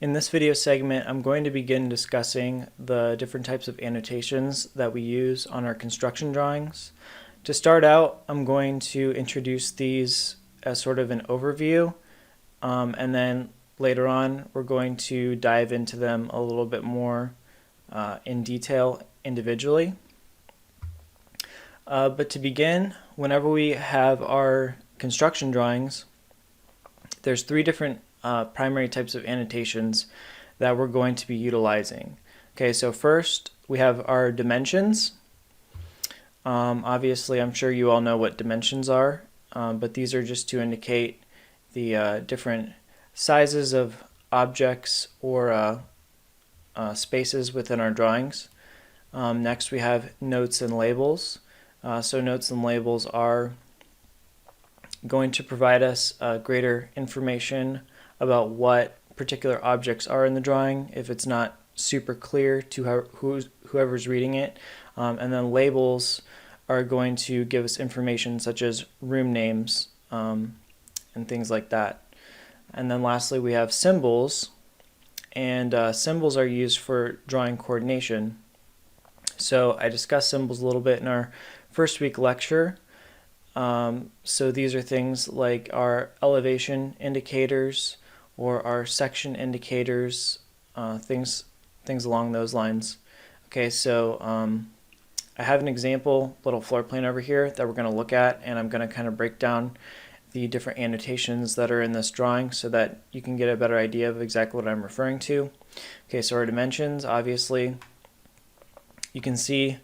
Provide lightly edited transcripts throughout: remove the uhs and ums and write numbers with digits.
In this video segment, I'm going to begin discussing the different types of annotations that we use on our construction drawings. To start out, I'm going to introduce these as sort of an overview, and then later on we're going to dive into them a little bit more in detail individually. But to begin, whenever we have our construction drawings, there's three different primary types of annotations that we're going to be utilizing. Okay, so first we have our dimensions. Obviously, I'm sure you all know what dimensions are, but these are just to indicate the different sizes of objects or spaces within our drawings. Next we have notes and labels. So notes and labels are going to provide us greater information about what particular objects are in the drawing if it's not super clear to whoever's reading it. And then labels are going to give us information such as room names and things like that. And then lastly we have symbols, and symbols are used for drawing coordination. So I discussed symbols a little bit in our first week lecture. So these are things like our elevation indicators or our section indicators, things along those lines. Okay, so I have an example little floor plan over here that we're going to look at, and I'm going to kind of break down the different annotations that are in this drawing so that you can get a better idea of exactly what I'm referring to. Okay, so our dimensions, obviously, you can see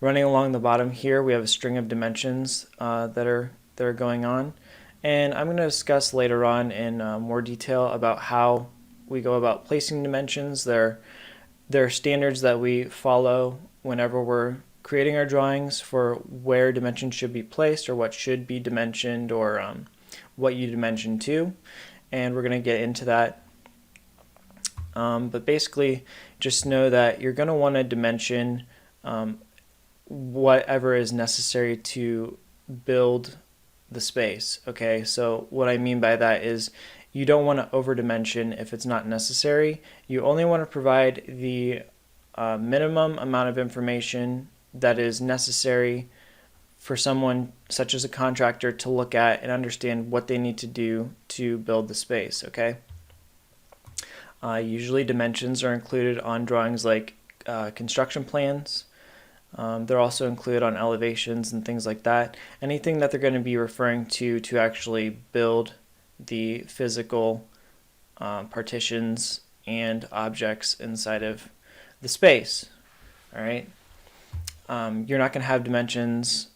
running along the bottom here we have a string of dimensions that are going on, and I'm going to discuss later on in more detail about how we go about placing dimensions. There are standards that we follow whenever we're creating our drawings for where dimensions should be placed or what should be dimensioned or what you dimension to, and we're going to get into that. But basically just know that you're going to want to dimension whatever is necessary to build the space. Okay, so what I mean by that is you don't want to over dimension if it's not necessary. You only want to provide the minimum amount of information that is necessary for someone such as a contractor to look at and understand what they need to do to build the space. Okay, usually dimensions are included on drawings like construction plans. They're also included on elevations and things like that. Anything that they're going to be referring to actually build the physical partitions and objects inside of the space. All right. You're not going to have dimensions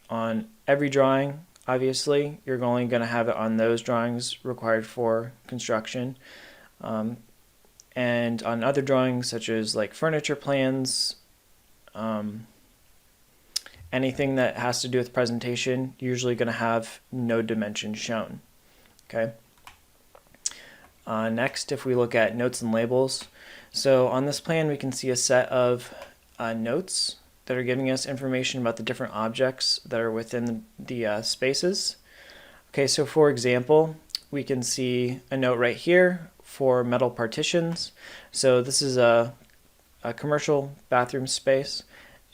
on every drawing. Obviously, you're only going to have it on those drawings required for construction. And on other drawings, such as like furniture plans, anything that has to do with presentation, usually going to have no dimensions shown. Okay. Next, if we look at notes and labels, so on this plan we can see a set of notes that are giving us information about the different objects that are within the spaces. Okay, so for example, we can see a note right here for metal partitions. So this is a commercial bathroom space,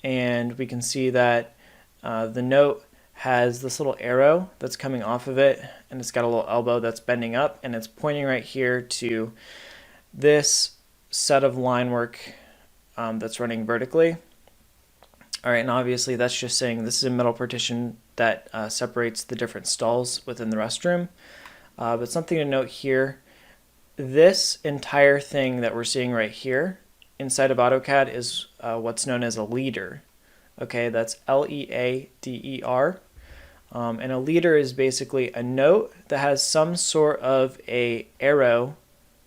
and we can see that the note has this little arrow that's coming off of it, and it's got a little elbow that's bending up, and it's pointing right here to this set of line work that's running vertically. All right, and obviously that's just saying this is a metal partition that separates the different stalls within the restroom. But something to note here, this entire thing that we're seeing right here inside of AutoCAD is what's known as a leader. Okay, that's L-E-A-D-E-R. And a leader is basically a note that has some sort of a arrow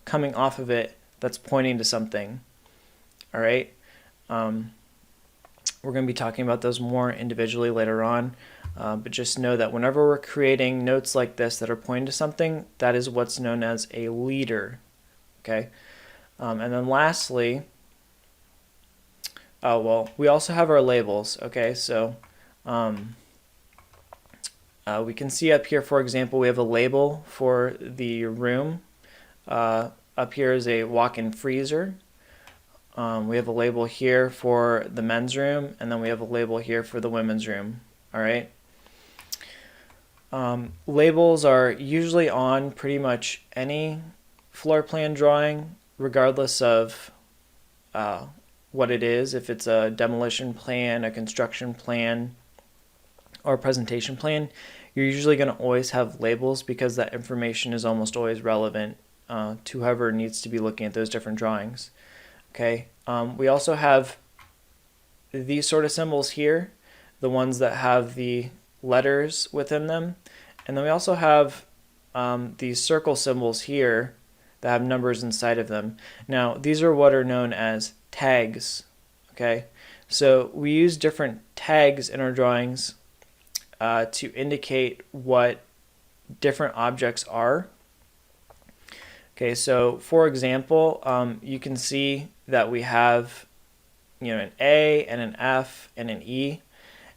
coming off of it that's pointing to something. All right. We're going to be talking about those more individually later on, but just know that whenever we're creating notes like this that are pointing to something, that is what's known as a leader. Okay. And then lastly, we also have our labels. Okay, so we can see up here, for example, we have a label for the room up here is a walk-in freezer. We have a label here for the men's room, and then we have a label here for the women's room. All right. Labels are usually on pretty much any floor plan drawing, regardless of what it is. If it's a demolition plan, a construction plan, or a presentation plan, you're usually going to always have labels because that information is almost always relevant to whoever needs to be looking at those different drawings. Okay. We also have these sort of symbols here, the ones that have the letters within them, and then we also have these circle symbols here that have numbers inside of them. Now these are what are known as tags. Okay, so we use different tags in our drawings to indicate what different objects are. Okay, so for example, you can see that we have an A and an F and an E.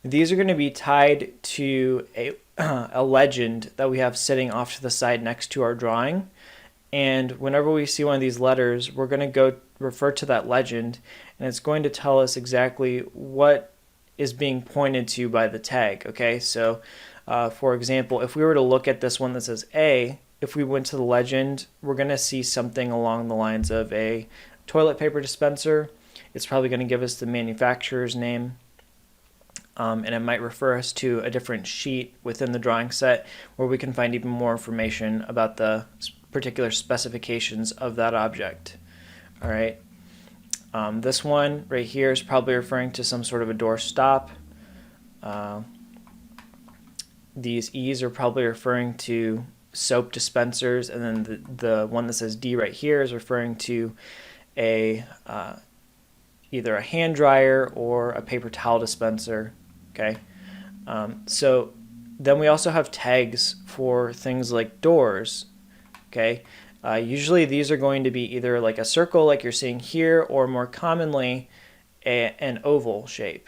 These are going to be tied to a legend that we have sitting off to the side next to our drawing. And whenever we see one of these letters, we're going to go refer to that legend, and it's going to tell us exactly what is being pointed to by the tag. Okay, so for example, if we were to look at this one that says A, if we went to the legend, we're going to see something along the lines of a toilet paper dispenser. It's probably going to give us the manufacturer's name, and it might refer us to a different sheet within the drawing set where we can find even more information about the particular specifications of that object. All right. This one right here is probably referring to some sort of a door stop. These E's are probably referring to soap dispensers, and then the one that says D right here is referring to a either a hand dryer or a paper towel dispenser. Okay, so then we also have tags for things like doors. Okay, usually these are going to be either like a circle like you're seeing here, or more commonly an oval shape.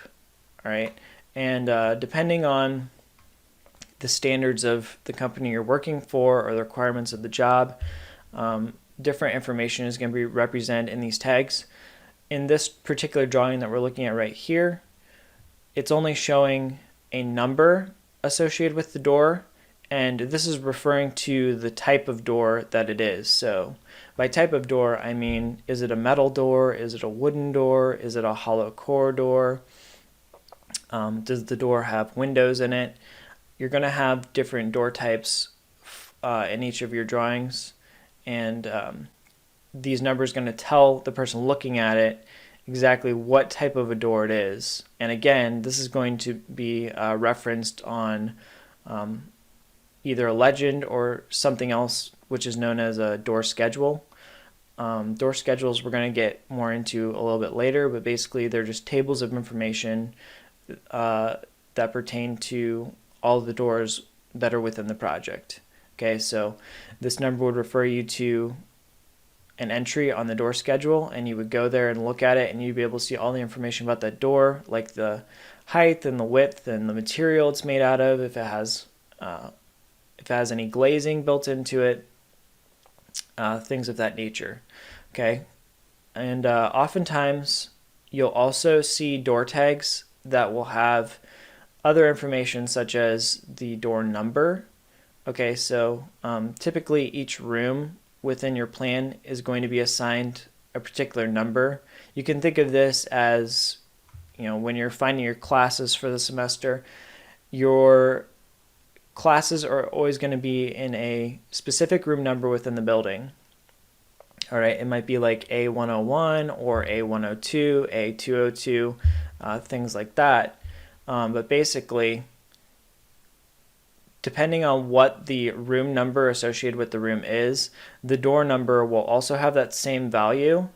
All right, and depending on the standards of the company you're working for or the requirements of the job, different information is going to be represented in these tags. In this particular drawing that we're looking at right here, it's only showing a number associated with the door, and this is referring to the type of door that it is. So by type of door, I mean, is it a metal door? Is it a wooden door? Is it a hollow core door? Does the door have windows in it? You're going to have different door types in each of your drawings, and these numbers are going to tell the person looking at it exactly what type of a door it is. And again, this is going to be referenced on either a legend or something else, which is known as a door schedule. Door schedules we're going to get more into a little bit later, but basically they're just tables of information that pertain to all the doors that are within the project. Okay, so this number would refer you to an entry on the door schedule, and you would go there and look at it, and you'd be able to see all the information about that door, like the height and the width and the material it's made out of, if it has any glazing built into it, things of that nature. Okay, and oftentimes you'll also see door tags that will have other information such as the door number. Okay, so typically each room within your plan is going to be assigned a particular number. You can think of this as, when you're finding your classes for the semester, your classes are always going to be in a specific room number within the building. All right, it might be like A101 or A102, A202, things like that. But basically, depending on what the room number associated with the room is, the door number will also have that same value.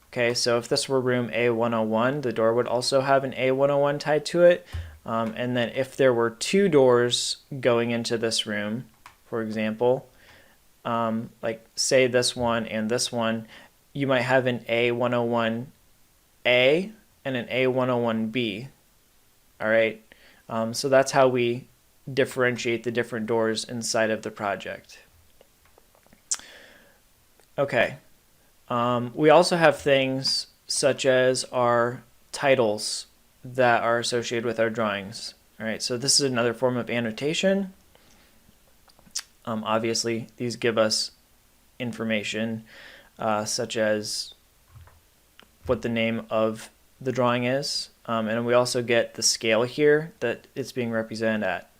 Okay, so if this were room A101, the door would also have an A101 tied to it. And then if there were two doors going into this room, for example, like say this one and this one, you might have an A101A and an A101B. All right, so that's how we differentiate the different doors inside of the project. Okay, We also have things such as our titles that are associated with our drawings. All right, so this is another form of annotation. Obviously, these give us information such as what the name of the drawing is, and we also get the scale here that it's being represented at.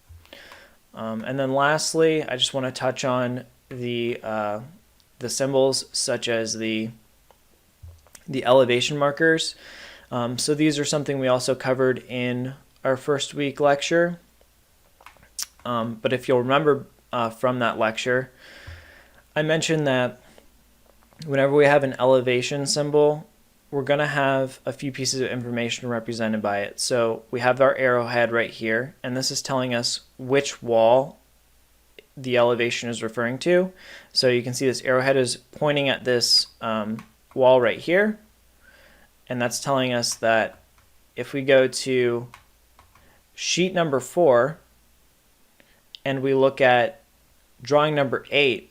And then lastly, I just want to touch on the symbols such as the elevation markers. So these are something we also covered in our first week lecture. But if you'll remember from that lecture, I mentioned that whenever we have an elevation symbol, we're going to have a few pieces of information represented by it. So we have our arrowhead right here, and this is telling us which wall the elevation is referring to. So you can see this arrowhead is pointing at this wall right here, and that's telling us that if we go to sheet number 4 and we look at drawing number 8,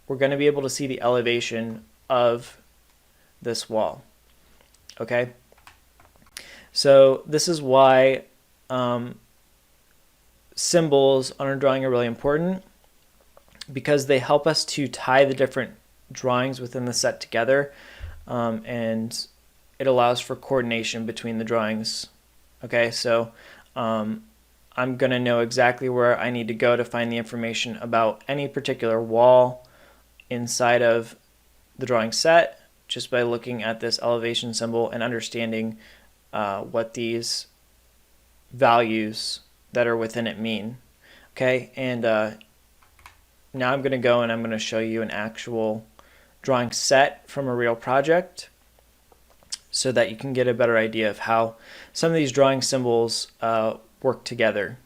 we're going to be able to see the elevation of this wall. Okay, so this is why symbols on our drawing are really important, because they help us to tie the different drawings within the set together, and it allows for coordination between the drawings. Okay, so I'm going to know exactly where I need to go to find the information about any particular wall inside of the drawing set, just by looking at this elevation symbol and understanding what these values that are within it mean. Okay, and now I'm going to go and I'm going to show you an actual drawing set from a real project so that you can get a better idea of how some of these drawing symbols work together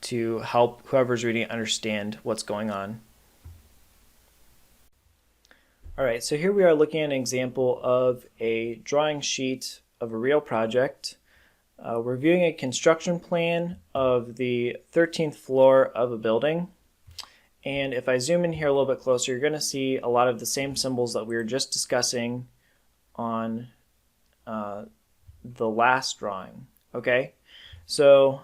to help whoever's reading it understand what's going on. Alright, so here we are looking at an example of a drawing sheet of a real project. We're viewing a construction plan of the 13th floor of a building. And if I zoom in here a little bit closer, you're going to see a lot of the same symbols that we were just discussing on the last drawing. Okay, so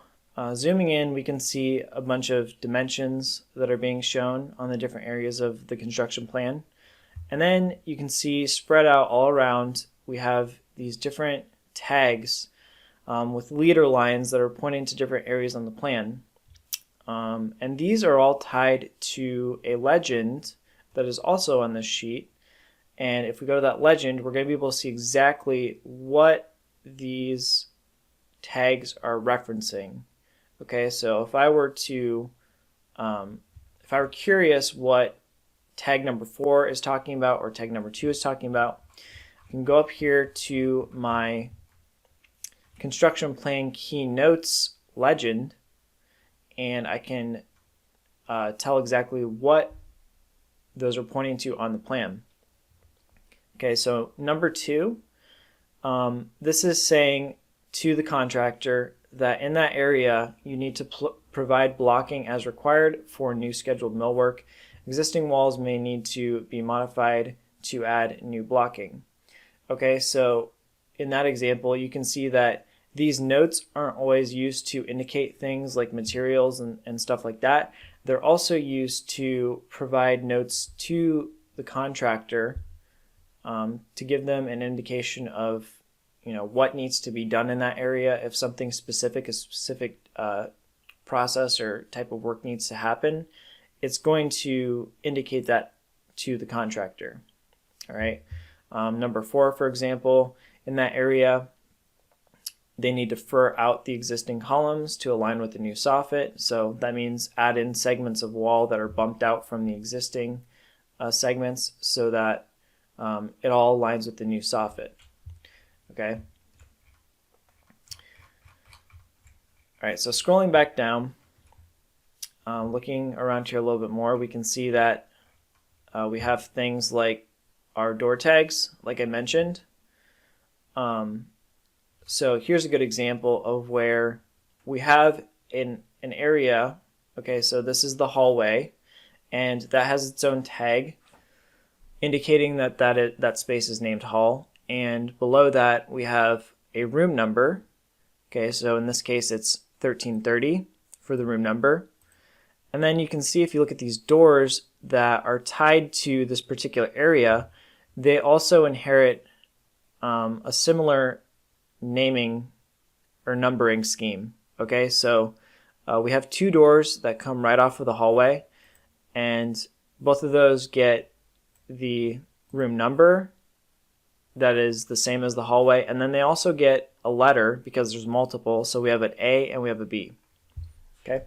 zooming in, we can see a bunch of dimensions that are being shown on the different areas of the construction plan. And then you can see spread out all around, we have these different tags with leader lines that are pointing to different areas on the plan. And these are all tied to a legend that is also on this sheet. And if we go to that legend, we're going to be able to see exactly what these tags are referencing. Okay, so if I were curious what tag number 4 is talking about or tag number 2 is talking about, I can go up here to my construction plan keynotes legend, and I can tell exactly what those are pointing to on the plan. Okay, so number 2, this is saying to the contractor that in that area you need to provide blocking as required for new scheduled millwork. Existing walls may need to be modified to add new blocking. Okay, so in that example, you can see that these notes aren't always used to indicate things like materials and stuff like that. They're also used to provide notes to the contractor to give them an indication of what needs to be done in that area. If something specific, a specific process or type of work needs to happen, it's going to indicate that to the contractor. All right. Number 4, for example, in that area, they need to fur out the existing columns to align with the new soffit. So that means add in segments of wall that are bumped out from the existing segments so that it all aligns with the new soffit. Okay. All right, so scrolling back down, looking around here a little bit more, we can see that we have things like our door tags, like I mentioned. So here's a good example of where we have an area. Okay, so this is the hallway, and that has its own tag indicating that that space is named hall. And below that, we have a room number. Okay, so in this case, it's 1330 for the room number. And then you can see if you look at these doors that are tied to this particular area, they also inherit a similar naming or numbering scheme. Okay, so we have two doors that come right off of the hallway, and both of those get the room number that is the same as the hallway, and then they also get a letter because there's multiple, so we have an A and we have a B. Okay,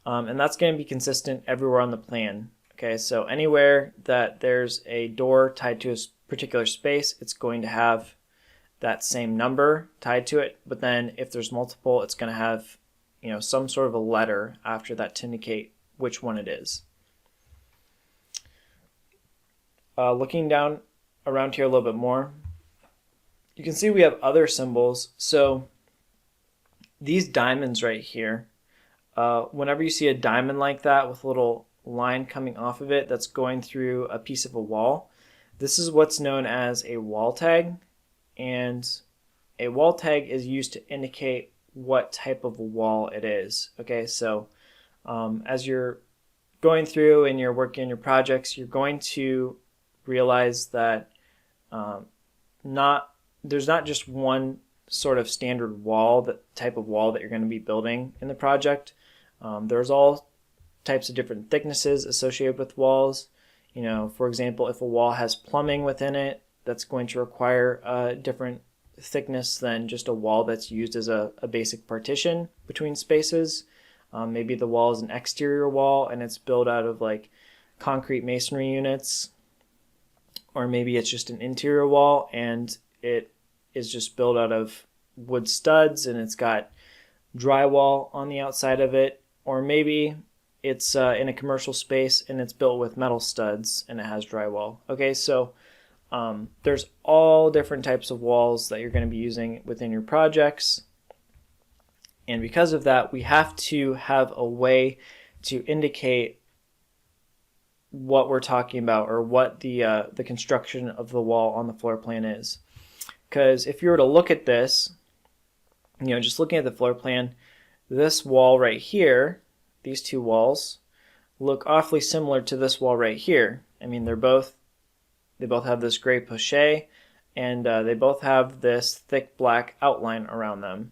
and that's going to be consistent everywhere on the plan. Okay, so anywhere that there's a door tied to a particular space, it's going to have that same number tied to it, but then if there's multiple, it's going to have, you know, some sort of a letter after that to indicate which one it is. Looking down around here a little bit more, you can see we have other symbols. So these diamonds right here, whenever you see a diamond like that with a little line coming off of it that's going through a piece of a wall, this is what's known as a wall tag. And a wall tag is used to indicate what type of wall it is. Okay, so as you're going through and you're working on your projects, you're going to realize that there's not just one sort of standard wall, that type of wall that you're going to be building in the project. There's all types of different thicknesses associated with walls. You know, for example, if a wall has plumbing within it, that's going to require a different thickness than just a wall that's used as a basic partition between spaces. Maybe the wall is an exterior wall and it's built out of like concrete masonry units, or maybe it's just an interior wall and it is just built out of wood studs and it's got drywall on the outside of it, or maybe it's in a commercial space and it's built with metal studs and it has drywall. Okay, so there's all different types of walls that you're going to be using within your projects. And because of that, we have to have a way to indicate what we're talking about, or what the construction of the wall on the floor plan is. Because if you were to look at this, you know, just looking at the floor plan, this wall right here, these two walls, look awfully similar to this wall right here. I mean, they both have this gray poche, and they both have this thick black outline around them.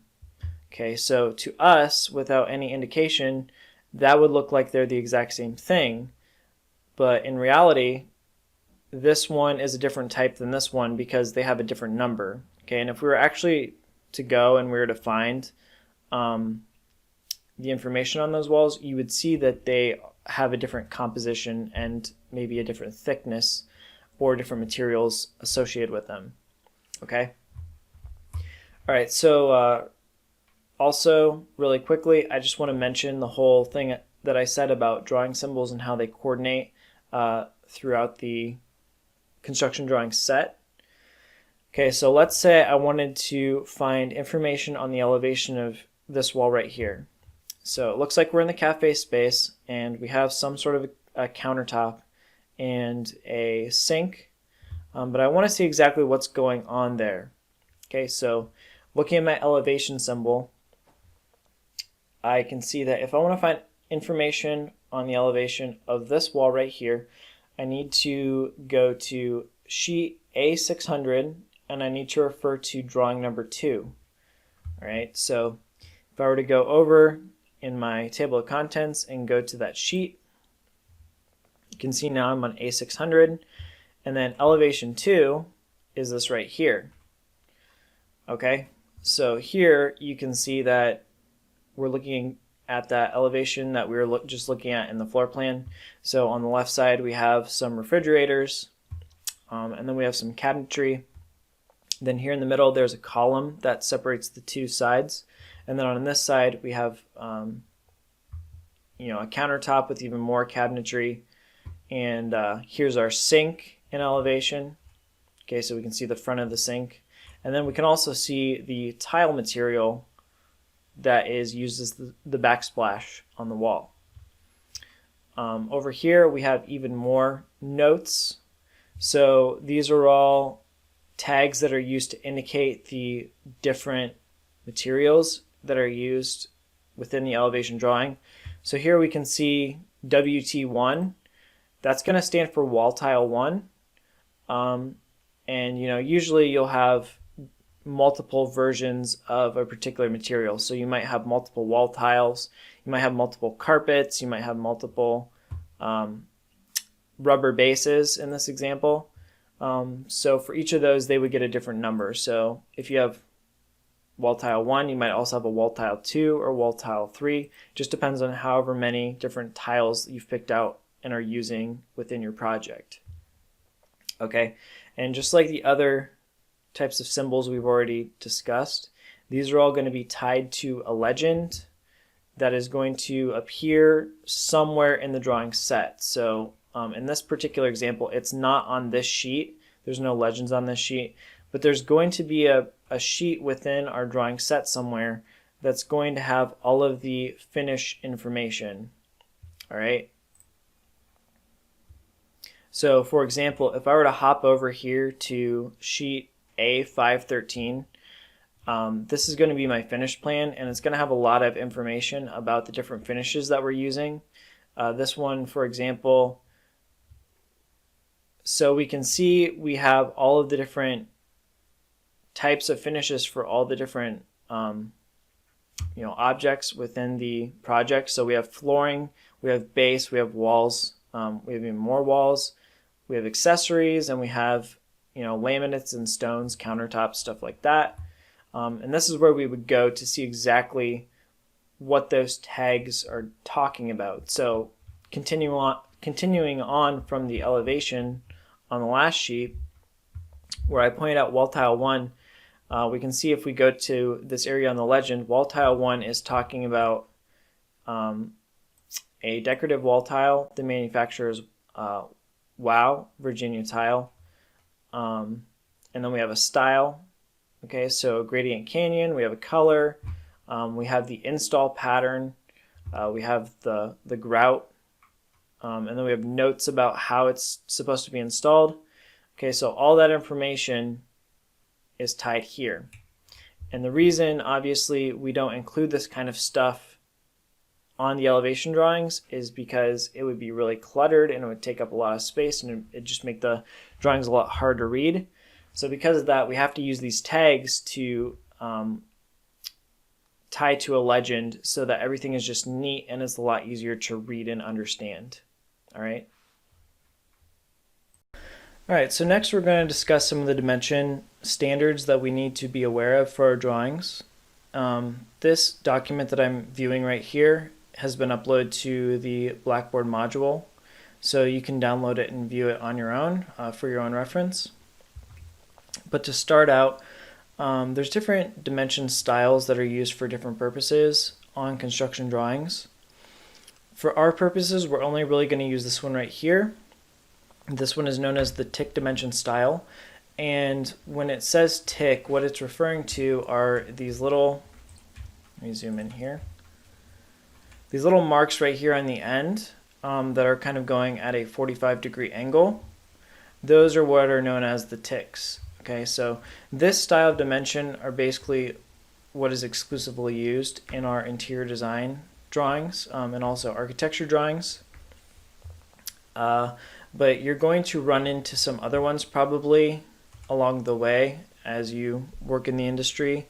Okay, so to us, without any indication, that would look like they're the exact same thing. But in reality, this one is a different type than this one because they have a different number. Okay, and if we were actually to go and we were to find the information on those walls, you would see that they have a different composition and maybe a different thickness or different materials associated with them. Okay? All right, so also really quickly, I just want to mention the whole thing that I said about drawing symbols and how they coordinate throughout the construction drawing set. Okay, so let's say I wanted to find information on the elevation of this wall right here. So it looks like we're in the cafe space and we have some sort of a countertop and a sink, but I want to see exactly what's going on there. Okay, so looking at my elevation symbol, I can see that if I want to find information on the elevation of this wall right here, I need to go to sheet A600 and I need to refer to drawing number 2. All right, so if I were to go over in my table of contents and go to that sheet, you can see now I'm on A600, and then elevation 2 is this right here. Okay, so here you can see that we're looking at that elevation that we were just looking at in the floor plan. So on the left side we have some refrigerators, and then we have some cabinetry. Then here in the middle there's a column that separates the two sides, and then on this side we have you know, a countertop with even more cabinetry, and here's our sink in elevation. Okay, so we can see the front of the sink, and then we can also see the tile material that is used as the backsplash on the wall. Over here we have even more notes. So these are all tags that are used to indicate the different materials that are used within the elevation drawing. So here we can see WT1. That's going to stand for wall tile 1. And usually you'll have multiple versions of a particular material. So you might have multiple wall tiles, you might have multiple carpets, you might have multiple rubber bases in this example. So for each of those, they would get a different number. So if you have wall tile 1, you might also have a wall tile 2 or wall tile 3. Just depends on however many different tiles you've picked out and are using within your project. Okay, and just like the other types of symbols we've already discussed, these are all going to be tied to a legend that is going to appear somewhere in the drawing set. So in this particular example, it's not on this sheet. There's no legends on this sheet, but there's going to be a sheet within our drawing set somewhere that's going to have all of the finish information. All right. So for example, if I were to hop over here to sheet A513, this is going to be my finish plan, and it's going to have a lot of information about the different finishes that we're using. This one, for example, so we can see we have all of the different types of finishes for all the different objects within the project. So we have flooring, we have base, we have walls, we have even more walls, we have accessories, and we have laminates and stones, countertops, stuff like that. And this is where we would go to see exactly what those tags are talking about. So continuing on from the elevation on the last sheet, where I pointed out wall tile 1, we can see if we go to this area on the legend, wall tile 1 is talking about a decorative wall tile. The manufacturer is Wow, Virginia tile. And then we have a style. Okay, so gradient canyon, we have a color, we have the install pattern, we have the grout, and then we have notes about how it's supposed to be installed. Okay, so all that information is tied here. And the reason, obviously, we don't include this kind of stuff on the elevation drawings is because it would be really cluttered and it would take up a lot of space and it'd just make the drawings a lot hard to read. So because of that, we have to use these tags to tie to a legend so that everything is just neat and it's a lot easier to read and understand. All right. All right, so next we're going to discuss some of the dimension standards that we need to be aware of for our drawings. This document that I'm viewing right here has been uploaded to the Blackboard module, so you can download it and view it on your own for your own reference. But to start out, there's different dimension styles that are used for different purposes on construction drawings. For our purposes, we're only really going to use this one right here. This one is known as the tick dimension style, and when it says tick, what it's referring to are these little, let me zoom in here, these little marks right here on the end that are kind of going at a 45-degree angle. Those are what are known as the ticks. Okay, so this style of dimension are basically what is exclusively used in our interior design drawings and also architecture drawings. But you're going to run into some other ones probably along the way as you work in the industry.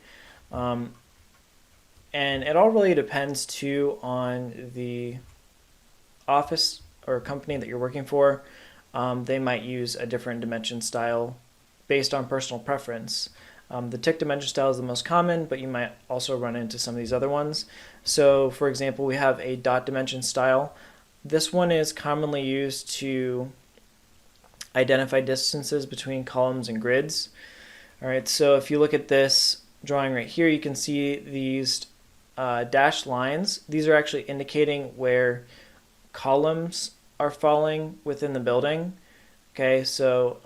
And it all really depends too on the office or company that you're working for. They might use a different dimension style based on personal preference. The tick dimension style is the most common, but you might also run into some of these other ones. So for example, we have a dot dimension style. This one is commonly used to identify distances between columns and grids. All right, so if you look at this drawing right here, you can see these dashed lines. These are actually indicating where columns are falling within the building. Okay, so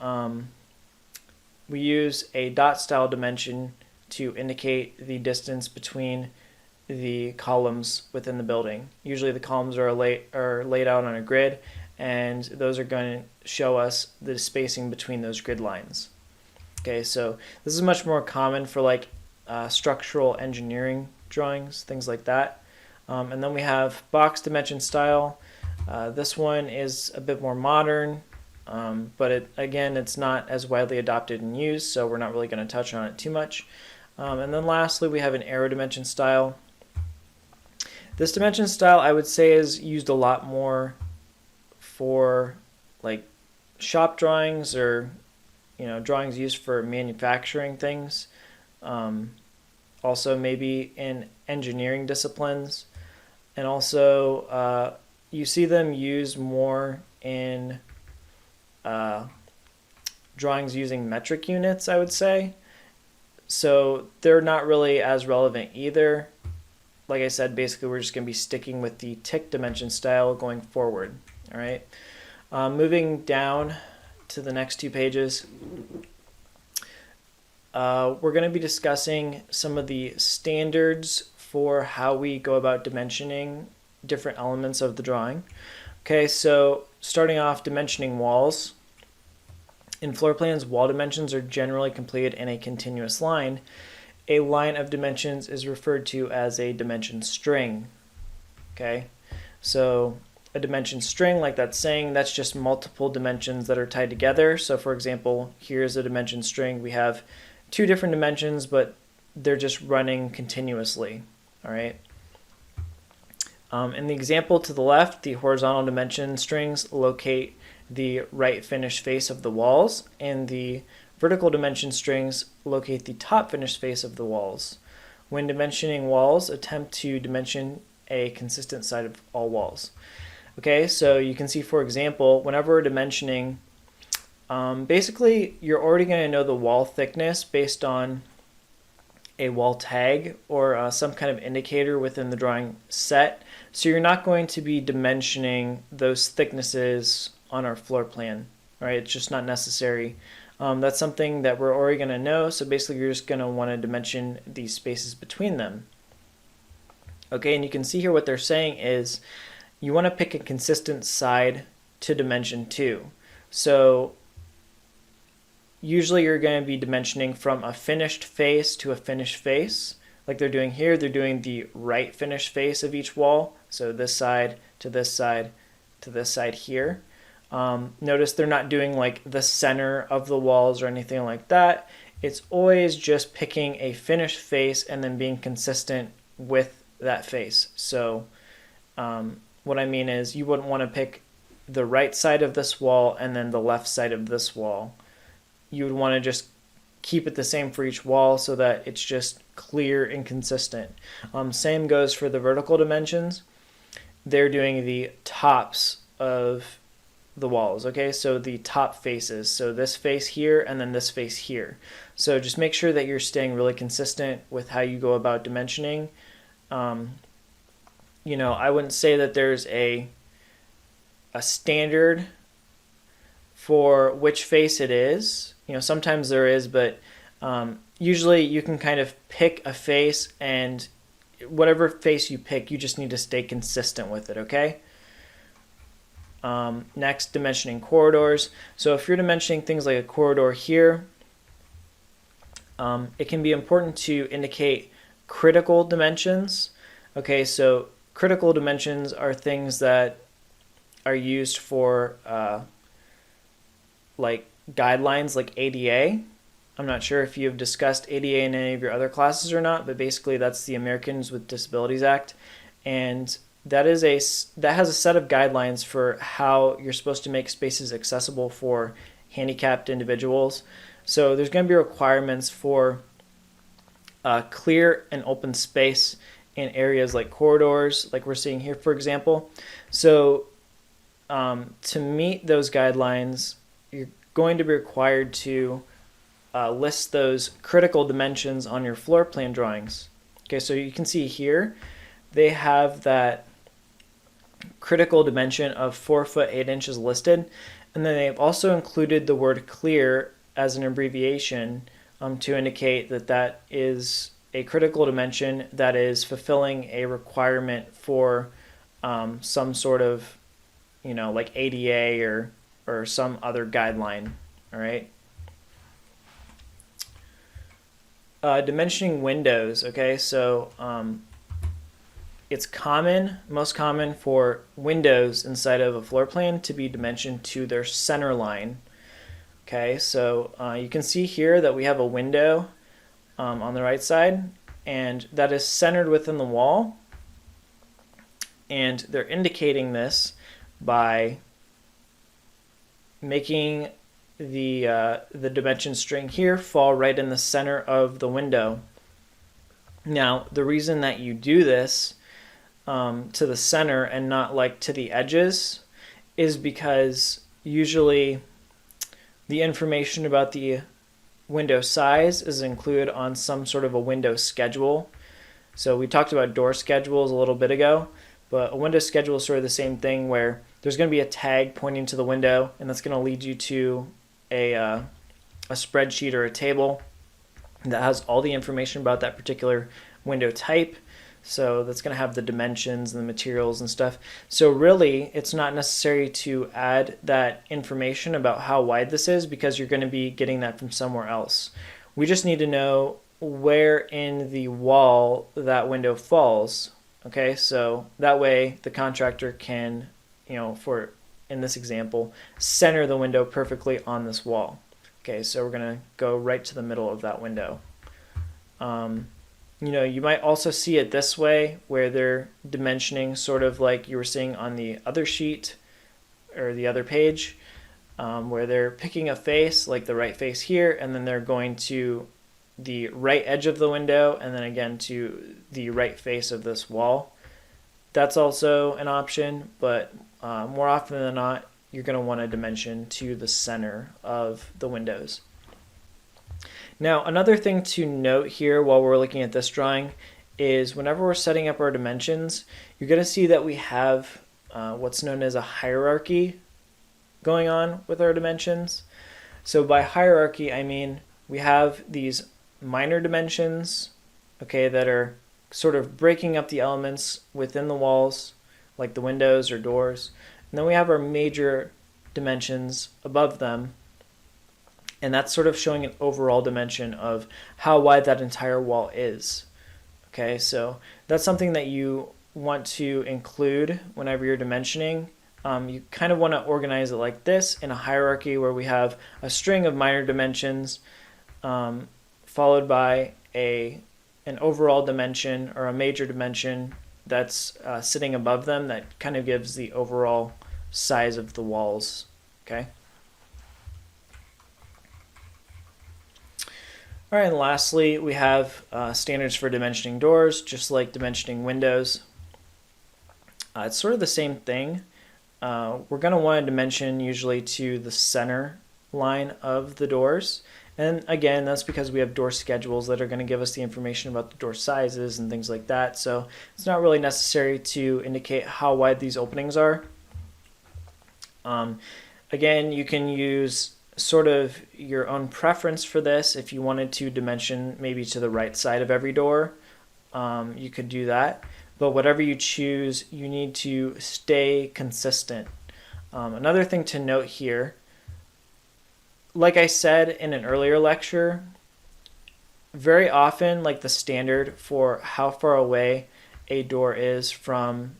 we use a dot style dimension to indicate the distance between the columns within the building. Usually the columns are laid out on a grid, and those are going to show us the spacing between those grid lines. Okay, so this is much more common for like structural engineering drawings, things like that. And then we have box dimension style. This one is a bit more modern, but again, it's not as widely adopted and used, so we're not really going to touch on it too much. And then lastly, we have an arrow dimension style. This dimension style, I would say, is used a lot more for like shop drawings, or drawings used for manufacturing things. Also maybe in engineering disciplines, and also you see them used more in drawings using metric units, I would say. So they're not really as relevant either. Like I said, basically we're just going to be sticking with the tick dimension style going forward. All right. Moving down to the next 2 pages, we're going to be discussing some of the standards for how we go about dimensioning different elements of the drawing. Okay, so starting off, dimensioning walls. In floor plans, wall dimensions are generally completed in a continuous line. A line of dimensions is referred to as a dimension string. Okay, so a dimension string, like that's saying, that's just multiple dimensions that are tied together. So for example, here's a dimension string. We have 2 different dimensions, but they're just running continuously. All right. In the example to the left, the horizontal dimension strings locate the right finished face of the walls, and the vertical dimension strings locate the top finished face of the walls. When dimensioning walls, attempt to dimension a consistent side of all walls. Okay, so you can see, for example, whenever we're dimensioning, basically you're already going to know the wall thickness based on a wall tag or some kind of indicator within the drawing set. So you're not going to be dimensioning those thicknesses on our floor plan, right? It's just not necessary. That's something that we're already going to know, so basically you're just going to want to dimension these spaces between them. Okay, and you can see here what they're saying is you want to pick a consistent side to dimension to. So usually you're going to be dimensioning from a finished face to a finished face. Like they're doing here, they're doing the right finished face of each wall. So this side to this side to this side here. Notice they're not doing like the center of the walls or anything like that. It's always just picking a finished face and then being consistent with that face. So what I mean is you wouldn't want to pick the right side of this wall and then the left side of this wall. You would want to just keep it the same for each wall so that it's just clear and consistent. Same goes for the vertical dimensions. They're doing the tops of the walls, okay? So the top faces. So this face here and then this face here. So just make sure that you're staying really consistent with how you go about dimensioning. I wouldn't say that there's a standard for which face it is. Sometimes there is, but usually you can kind of pick a face, and whatever face you pick, you just need to stay consistent with it, okay? Next, dimensioning corridors. So if you're dimensioning things like a corridor here, it can be important to indicate critical dimensions. Okay, so critical dimensions are things that are used for like guidelines like ADA. I'm not sure if you've discussed ADA in any of your other classes or not, but basically that's the Americans with Disabilities Act, and that has a set of guidelines for how you're supposed to make spaces accessible for handicapped individuals. So there's going to be requirements for clear and open space in areas like corridors, like we're seeing here, for example. So to meet those guidelines, you're going to be required to list those critical dimensions on your floor plan drawings. Okay, so you can see here they have that critical dimension of 4 foot 8 inches listed, and then they've also included the word clear as an abbreviation to indicate that that is a critical dimension that is fulfilling a requirement for some sort of, like ADA or some other guideline. All right. Dimensioning windows. Okay, so it's most common for windows inside of a floor plan to be dimensioned to their center line. Okay, so you can see here that we have a window on the right side, and that is centered within the wall. And they're indicating this by making the dimension string here fall right in the center of the window. Now, the reason that you do this to the center and not like to the edges is because usually the information about the window size is included on some sort of a window schedule. So we talked about door schedules a little bit ago, but a window schedule is sort of the same thing, where there's going to be a tag pointing to the window, and that's going to lead you to a spreadsheet or a table that has all the information about that particular window type. So that's going to have the dimensions and the materials and stuff. So really, it's not necessary to add that information about how wide this is, because you're going to be getting that from somewhere else. We just need to know where in the wall that window falls. Okay, so that way the contractor can, for in this example, center the window perfectly on this wall. Okay, so we're going to go right to the middle of that window. You might also see it this way, where they're dimensioning sort of like you were seeing on the other sheet or the other page, where they're picking a face, like the right face here, and then they're going to the right edge of the window, and then again to the right face of this wall. That's also an option, but more often than not, you're going to want to dimension to the center of the windows. Now, another thing to note here while we're looking at this drawing is whenever we're setting up our dimensions, you're going to see that we have what's known as a hierarchy going on with our dimensions. So by hierarchy, I mean we have these minor dimensions, okay, that are sort of breaking up the elements within the walls, like the windows or doors. And then we have our major dimensions above them, and that's sort of showing an overall dimension of how wide that entire wall is. Okay, so that's something that you want to include whenever you're dimensioning. You kind of want to organize it like this in a hierarchy, where we have a string of minor dimensions followed by an overall dimension or a major dimension that's sitting above them, that kind of gives the overall size of the walls. Okay. All right, and lastly, we have standards for dimensioning doors, just like dimensioning windows. It's sort of the same thing. We're going to want to dimension usually to the center line of the doors. And again, that's because we have door schedules that are going to give us the information about the door sizes and things like that. So it's not really necessary to indicate how wide these openings are. Again, you can use sort of your own preference for this. If you wanted to dimension maybe to the right side of every door, you could do that. But whatever you choose, you need to stay consistent. Another thing to note here, like I said in an earlier lecture, very often, like the standard for how far away a door is from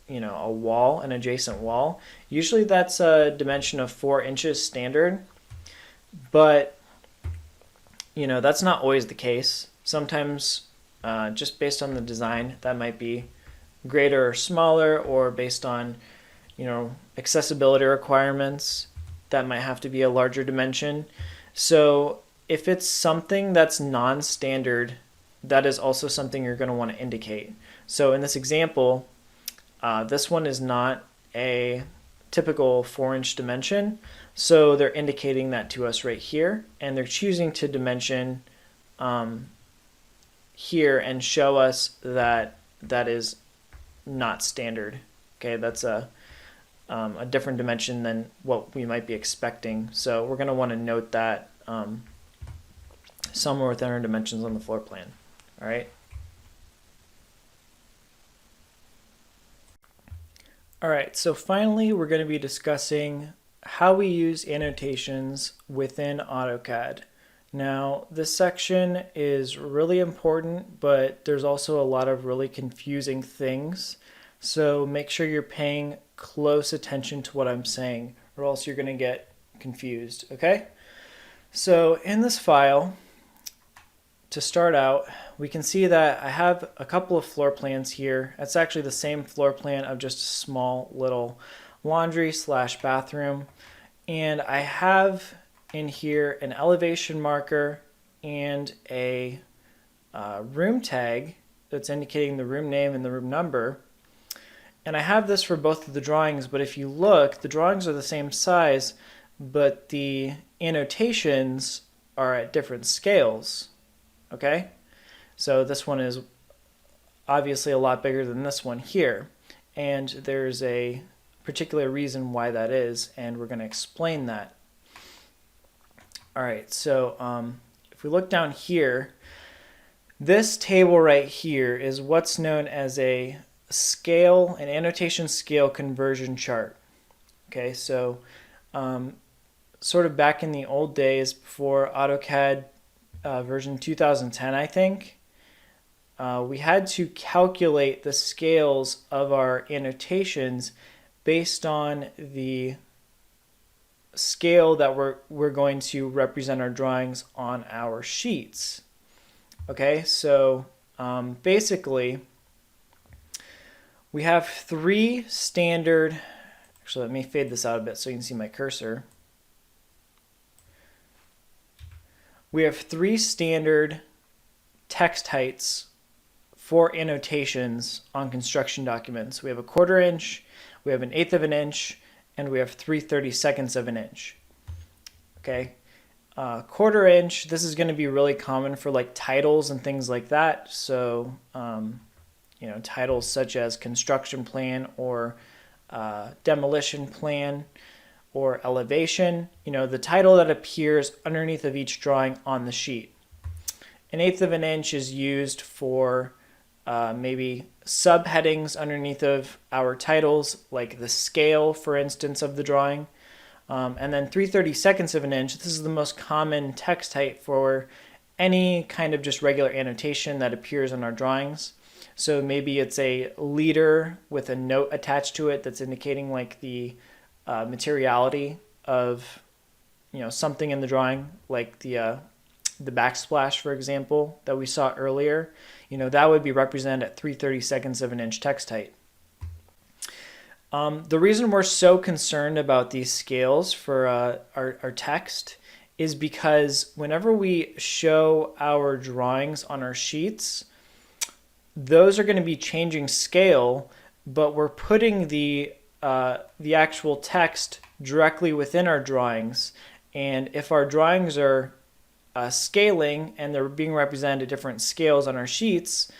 a wall, an adjacent wall, usually that's a dimension of 4 inches standard, but that's not always the case. Sometimes just based on the design, that might be greater or smaller, or based on accessibility requirements, that might have to be a larger dimension. So if it's something that's non-standard, that is also something you're going to want to indicate. So in this example, this one is not a typical 4-inch dimension, so they're indicating that to us right here, and they're choosing to dimension here and show us that that is not standard. Okay, that's a different dimension than what we might be expecting, so we're going to want to note that somewhere within our dimensions on the floor plan. All right. All right, so finally we're going to be discussing how we use annotations within AutoCAD. Now, this section is really important, but there's also a lot of really confusing things. So make sure you're paying close attention to what I'm saying, or else you're going to get confused, okay? So in this file, to start out, we can see that I have a couple of floor plans here. It's actually the same floor plan of just a small little laundry / bathroom. And I have in here an elevation marker and a room tag that's indicating the room name and the room number. And I have this for both of the drawings, but if you look, the drawings are the same size, but the annotations are at different scales. Okay, so this one is obviously a lot bigger than this one here, and there's a particular reason why that is, and we're going to explain that. All right, so if we look down here, this table right here is what's known as an annotation scale conversion chart. Okay, so sort of back in the old days before AutoCAD version 2010, I think, we had to calculate the scales of our annotations based on the scale that we're going to represent our drawings on our sheets. Okay, so basically we have three standard, actually let me fade this out a bit so you can see my cursor. We have three standard text heights for annotations on construction documents. We have a 1/4 inch, we have an 1/8 of an inch, and we have 3/32 of an inch. Okay, 1/4 inch, this is going to be really common for like titles and things like that. So, you know, titles such as construction plan or demolition plan or elevation, you know, the title that appears underneath of each drawing on the sheet. An 1/8 of an inch is used for maybe subheadings underneath of our titles, like the scale, for instance, of the drawing. And then 3/32 of an inch, this is the most common text height for any kind of just regular annotation that appears on our drawings. So maybe it's a leader with a note attached to it that's indicating like the materiality of, you know, something in the drawing, like the backsplash, for example, that we saw earlier. You know, that would be represented at 3/32 of an inch text height. The reason we're so concerned about these scales for our text is because whenever we show our drawings on our sheets, those are going to be changing scale, but we're putting the actual text directly within our drawings. And if our drawings are scaling and they're being represented at different scales on our sheets,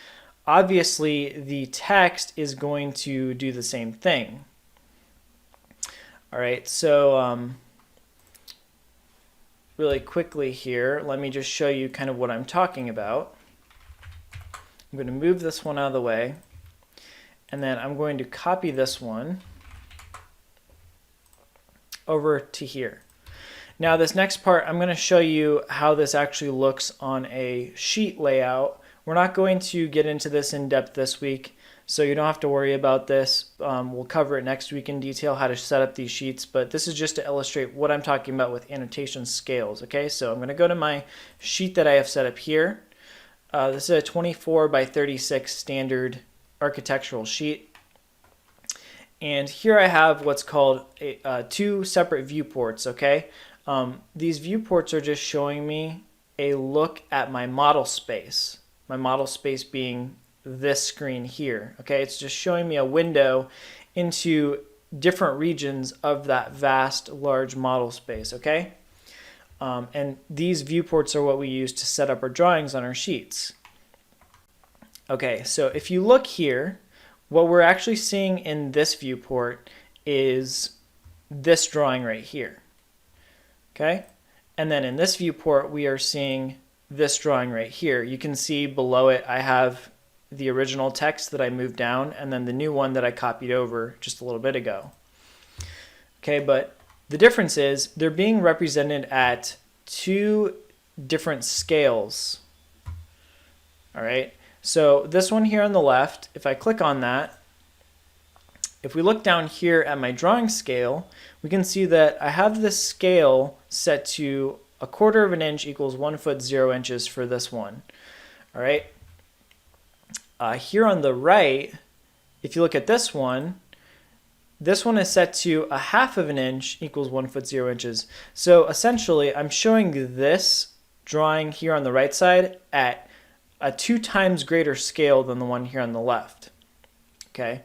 obviously the text is going to do the same thing. All right, so really quickly here, let me just show you kind of what I'm talking about. I'm going to move this one out of the way, and then I'm going to copy this one over to here. Now this next part, I'm going to show you how this actually looks on a sheet layout. We're not going to get into this in depth this week, so you don't have to worry about this. We'll cover it next week in detail, how to set up these sheets, but this is just to illustrate what I'm talking about with annotation scales. Okay, so I'm going to go to my sheet that I have set up here. This is a 24 by 36 standard architectural sheet. And here I have what's called two separate viewports, okay? These viewports are just showing me a look at my model space. My model space being this screen here, okay? It's just showing me a window into different regions of that vast, large model space, okay? And these viewports are what we use to set up our drawings on our sheets. Okay, so if you look here, what we're actually seeing in this viewport is this drawing right here. Okay, and then in this viewport we are seeing this drawing right here. You can see below it I have the original text that I moved down and then the new one that I copied over just a little bit ago. Okay, but the difference is they're being represented at two different scales. All right, so this one here on the left, if I click on that, if we look down here at my drawing scale, we can see that I have this scale set to 1/4 of an inch equals 1 foot 0 inches for this one. All right. Here on the right, if you look at this one is set to 1/2 of an inch equals 1 foot 0 inches. So essentially, I'm showing this drawing here on the right side at a 2 times greater scale than the one here on the left. Okay.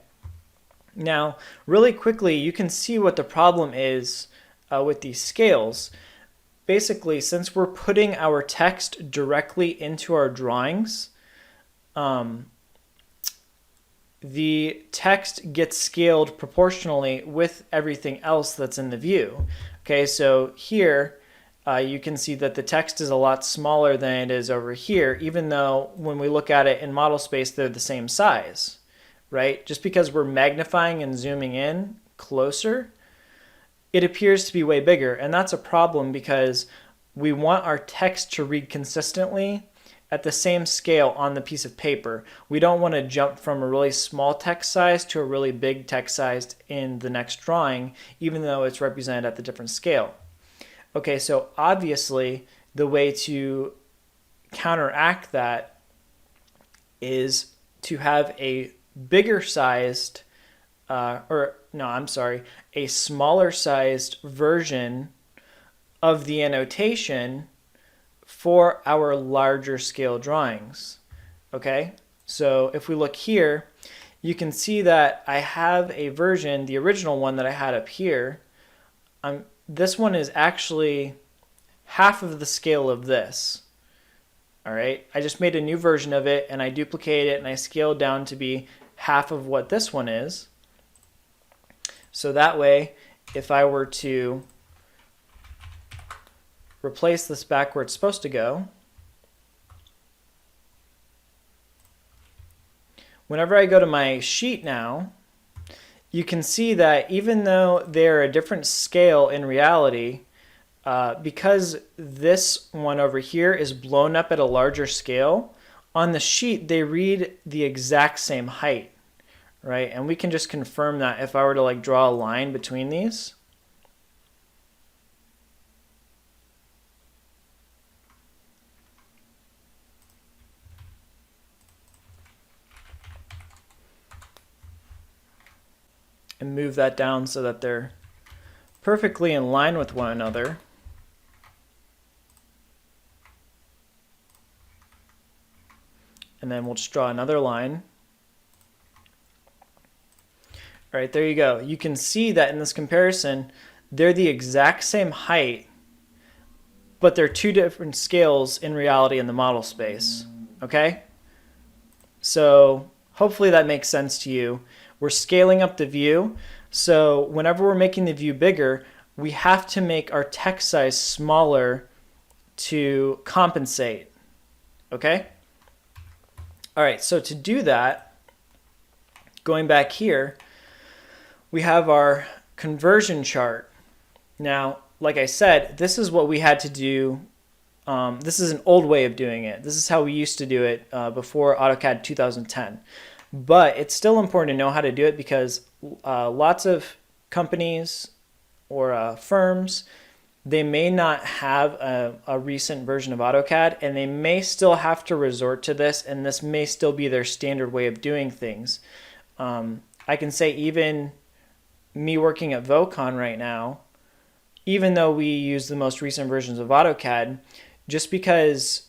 Now, really quickly, you can see what the problem is with these scales. Basically, since we're putting our text directly into our drawings, the text gets scaled proportionally with everything else that's in the view. Okay, so here you can see that the text is a lot smaller than it is over here, even though when we look at it in model space, they're the same size, right? Just because we're magnifying and zooming in closer, it appears to be way bigger. And that's a problem because we want our text to read consistently at the same scale on the piece of paper. We don't want to jump from a really small text size to a really big text size in the next drawing, even though it's represented at the different scale. Okay, so obviously the way to counteract that is to have a bigger sized, a smaller sized version of the annotation for our larger scale drawings. Okay, so if we look here, you can see that I have a version, the original one that I had up here. This one is actually half of the scale of this. All right, I just made a new version of it and I duplicated it and I scaled down to be half of what this one is. So that way, if I were to replace this back where it's supposed to go, whenever I go to my sheet now, you can see that even though they're a different scale in reality, because this one over here is blown up at a larger scale, on the sheet they read the exact same height, right? And we can just confirm that if I were to like draw a line between these. And move that down so that they're perfectly in line with one another. And then we'll just draw another line. All right, there you go. You can see that in this comparison, they're the exact same height, but they're two different scales in reality in the model space. Okay? So hopefully that makes sense to you. We're scaling up the view, so whenever we're making the view bigger, we have to make our text size smaller to compensate. Okay? All right, so to do that, going back here, we have our conversion chart. Now, like I said, this is what we had to do. This is an old way of doing it. This is how we used to do it before AutoCAD 2010. But it's still important to know how to do it because lots of companies or firms, they may not have a recent version of AutoCAD and they may still have to resort to this, and this may still be their standard way of doing things. I can say even me working at Vocon right now, even though we use the most recent versions of AutoCAD, just because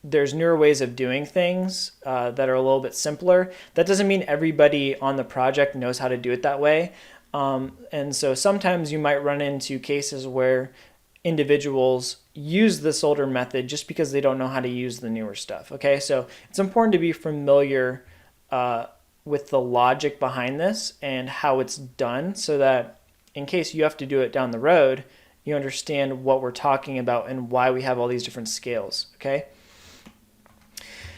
there's newer ways of doing things that are a little bit simpler, that doesn't mean everybody on the project knows how to do it that way. And so sometimes you might run into cases where individuals use this older method just because they don't know how to use the newer stuff. Okay, so it's important to be familiar with the logic behind this and how it's done so that in case you have to do it down the road, you understand what we're talking about and why we have all these different scales, okay?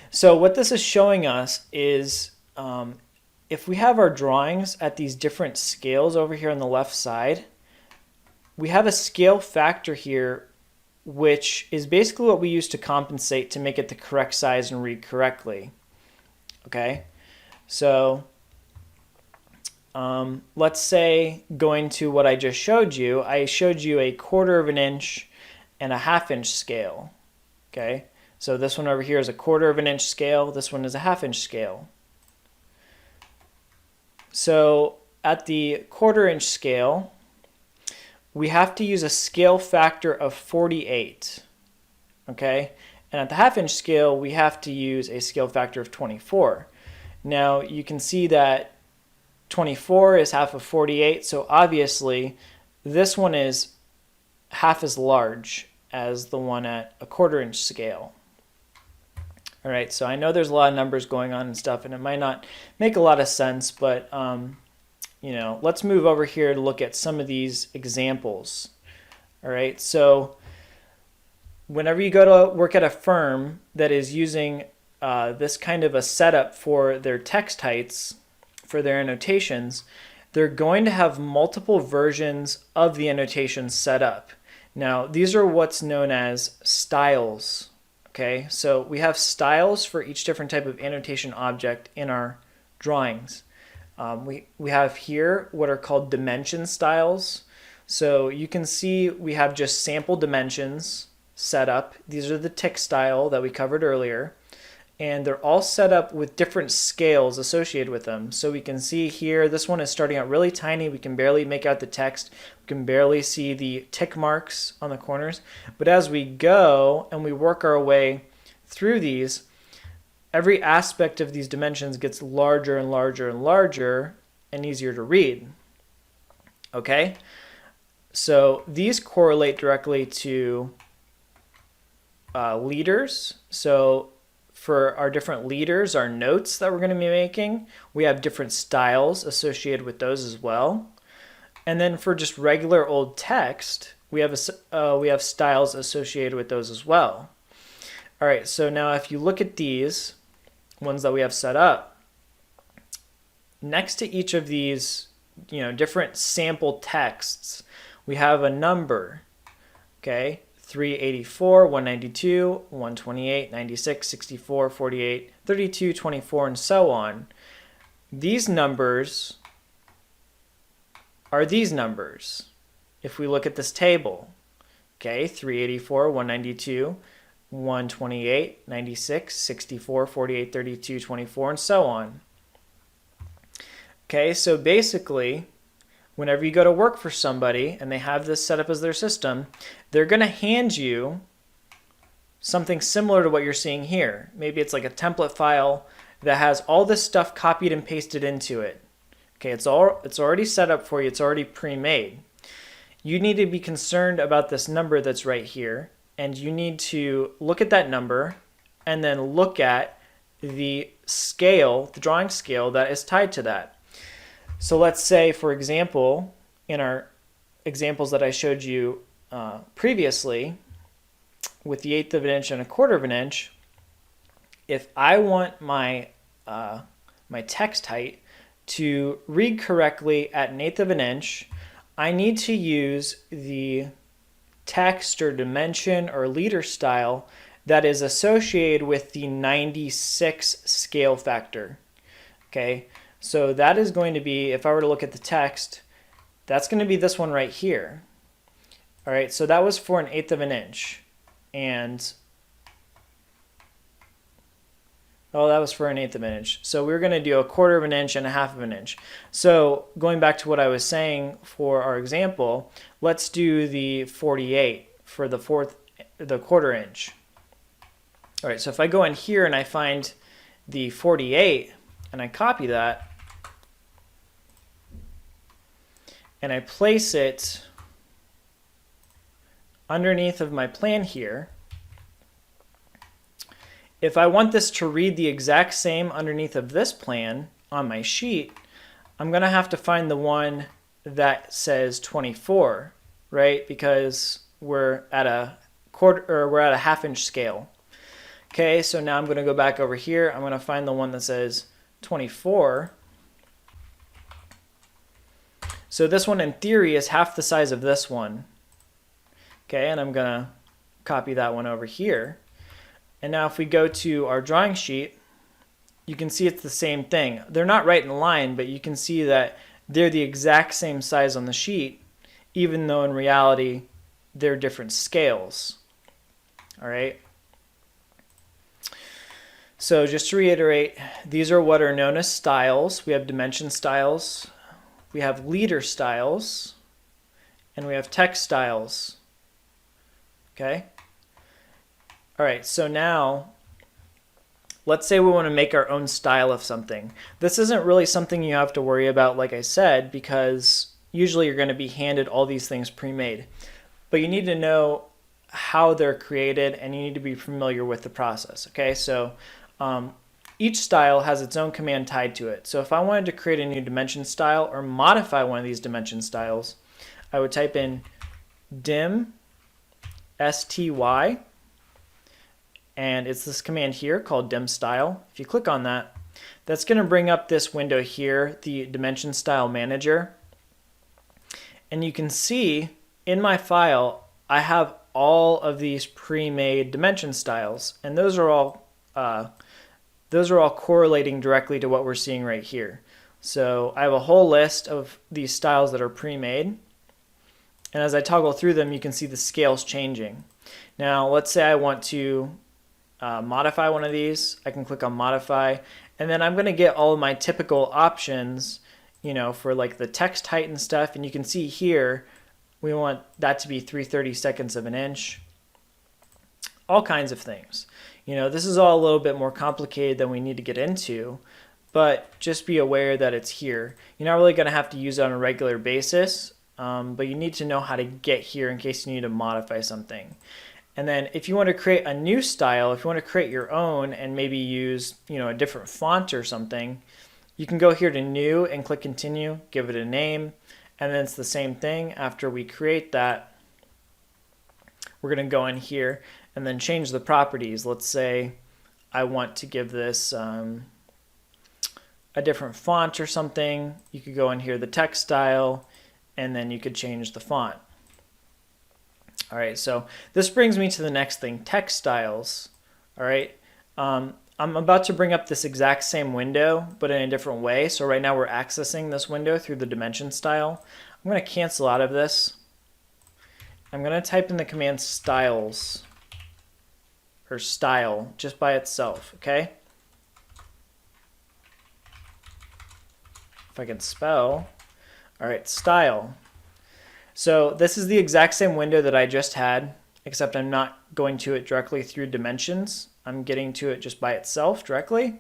So what this is showing us is if we have our drawings at these different scales over here on the left side, we have a scale factor here, which is basically what we use to compensate to make it the correct size and read correctly. Okay, so let's say going to what I just showed you, I showed you a 1/4 of an inch and a 1/2 inch scale. Okay, so this one over here is a 1/4 of an inch scale, this one is a 1/2 inch scale. So at the 1/4 inch scale, we have to use a scale factor of 48, okay? And at the 1/2 inch scale, we have to use a scale factor of 24. Now you can see that 24 is half of 48, so obviously this one is half as large as the one at a 1/4 inch scale. All right, so I know there's a lot of numbers going on and stuff, and it might not make a lot of sense, but you know, let's move over here to look at some of these examples. All right, so whenever you go to work at a firm that is using this kind of a setup for their text heights, for their annotations, they're going to have multiple versions of the annotations set up. Now, these are what's known as styles. Okay, so we have styles for each different type of annotation object in our drawings. We have here what are called dimension styles. So you can see we have just sample dimensions set up. These are the tick style that we covered earlier. And they're all set up with different scales associated with them. So we can see here, this one is starting out really tiny. We can barely make out the text. We can barely see the tick marks on the corners. But as we go and we work our way through these, every aspect of these dimensions gets larger and larger and larger and easier to read. Okay? So these correlate directly to leaders. So for our different leaders, our notes that we're going to be making, we have different styles associated with those as well. And then for just regular old text, we have styles associated with those as well. All right, so now if you look at these ones that we have set up, next to each of these, you know, different sample texts, we have a number. Okay, 384, 192, 128, 96, 64, 48, 32, 24, and so on. These numbers are these numbers. If we look at this table, okay, 384, 192, 128, 96, 64, 48, 32, 24, and so on. Okay, so basically, whenever you go to work for somebody and they have this set up as their system, they're going to hand you something similar to what you're seeing here. Maybe it's like a template file that has all this stuff copied and pasted into it. Okay, it's already set up for you. It's already pre-made. You need to be concerned about this number that's right here, and you need to look at that number and then look at the scale, the drawing scale that is tied to that. So let's say, for example, in our examples that I showed you previously, with the 1/8 of an inch and a 1/4 of an inch, if I want my text height to read correctly at 1/8 of an inch, I need to use the text or dimension or leader style that is associated with the 96 scale factor. Okay. So that is going to be, if I were to look at the text, that's going to be this one right here. All right, so that was for an 1/8 of an inch. And, oh, that was for an 1/8 of an inch. So we were going to do a 1/4 of an inch and a 1/2 of an inch. So going back to what I was saying for our example, let's do the 48 for the 1/4 inch. All right, so if I go in here and I find the 48 and I copy that, and I place it underneath of my plan here, if I want this to read the exact same underneath of this plan on my sheet, I'm going to have to find the one that says 24 right? Because we're at a quarter, or we're at a half-inch scale. Okay, so now I'm going to go back over here. I'm going to find the one that says 24. So this one in theory is half the size of this one. Okay, and I'm going to copy that one over here. And now if we go to our drawing sheet, you can see it's the same thing. They're not right in line, but you can see that they're the exact same size on the sheet, even though in reality they're different scales. All right. So just to reiterate, these are what are known as styles. We have dimension styles, we have leader styles, and we have text styles. Okay? All right, so now let's say we want to make our own style of something. This isn't really something you have to worry about, like I said, because usually you're going to be handed all these things pre-made. But you need to know how they're created, and you need to be familiar with the process. Okay, so each style has its own command tied to it. So if I wanted to create a new dimension style or modify one of these dimension styles, I would type in dim sty, and it's this command here called dim style. If you click on that, that's going to bring up this window here, the dimension style manager. And you can see in my file, I have all of these pre-made dimension styles, and those are all correlating directly to what we're seeing right here. So I have a whole list of these styles that are pre-made, and as I toggle through them, you can see the scales changing. Now let's say I want to modify one of these. I can click on modify, and then I'm going to get all of my typical options, you know, for like the text height and stuff. And you can see here we want that to be 3/32 of an inch, all kinds of things. You know, this is all a little bit more complicated than we need to get into, but just be aware that it's here. You're not really going to have to use it on a regular basis, but you need to know how to get here in case you need to modify something. And then if you want to create a new style, if you want to create your own and maybe use, you know, a different font or something, you can go here to new and click continue, give it a name, and then it's the same thing. After we create that, we're going to go in here and then change the properties. Let's say I want to give this a different font or something. You could go in here, the text style, and then you could change the font. All right, so this brings me to the next thing, text styles. All right, I'm about to bring up this exact same window, but in a different way. So right now we're accessing this window through the dimension style. I'm going to cancel out of this. I'm going to type in the command styles, or style, just by itself, okay? If I can spell. All right, style. So this is the exact same window that I just had, except I'm not going to it directly through dimensions. I'm getting to it just by itself directly.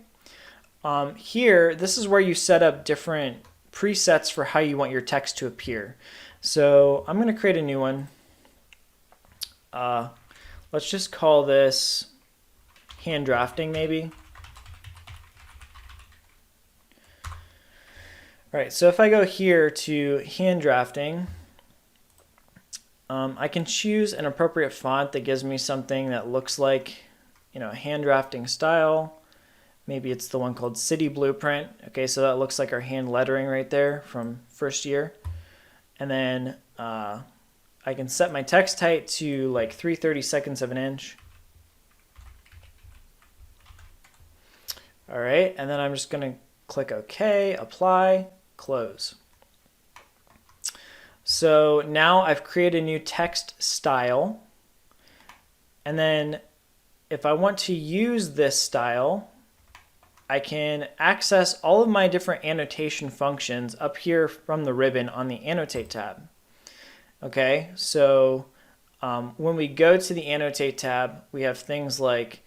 Here, this is where you set up different presets for how you want your text to appear. So I'm going to create a new one. Let's just call this hand drafting maybe. All right, so if I go here to hand drafting, I can choose an appropriate font that gives me something that looks like, you know, a hand drafting style. Maybe it's the one called City Blueprint. Okay, so that looks like our hand lettering right there from first year. And then I can set my text height to like 3/32 of an inch. All right, and then I'm just going to click OK, apply, close. So now I've created a new text style. And then if I want to use this style, I can access all of my different annotation functions up here from the ribbon on the Annotate tab. Okay, so when we go to the Annotate tab, we have things like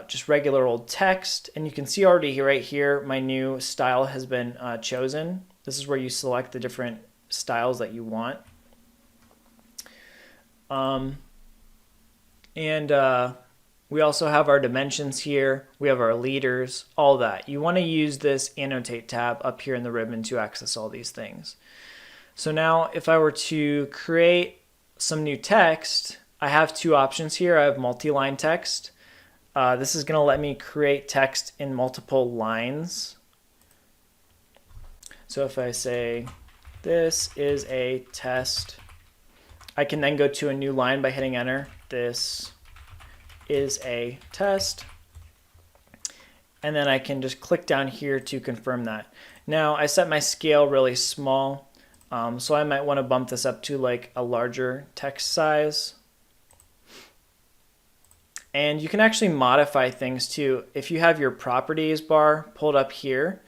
just regular old text, and you can see already right here my new style has been chosen. This is where you select the different styles that you want. We also have our dimensions here. We have our leaders, all that. You want to use this Annotate tab up here in the ribbon to access all these things. So now if I were to create some new text, I have two options here. I have multi-line text. This is going to let me create text in multiple lines. So if I say, this is a test, I can then go to a new line by hitting enter. This is a test. And then I can just click down here to confirm that. Now I set my scale really small, so I might want to bump this up to like a larger text size. And you can actually modify things too. If you have your properties bar pulled up here,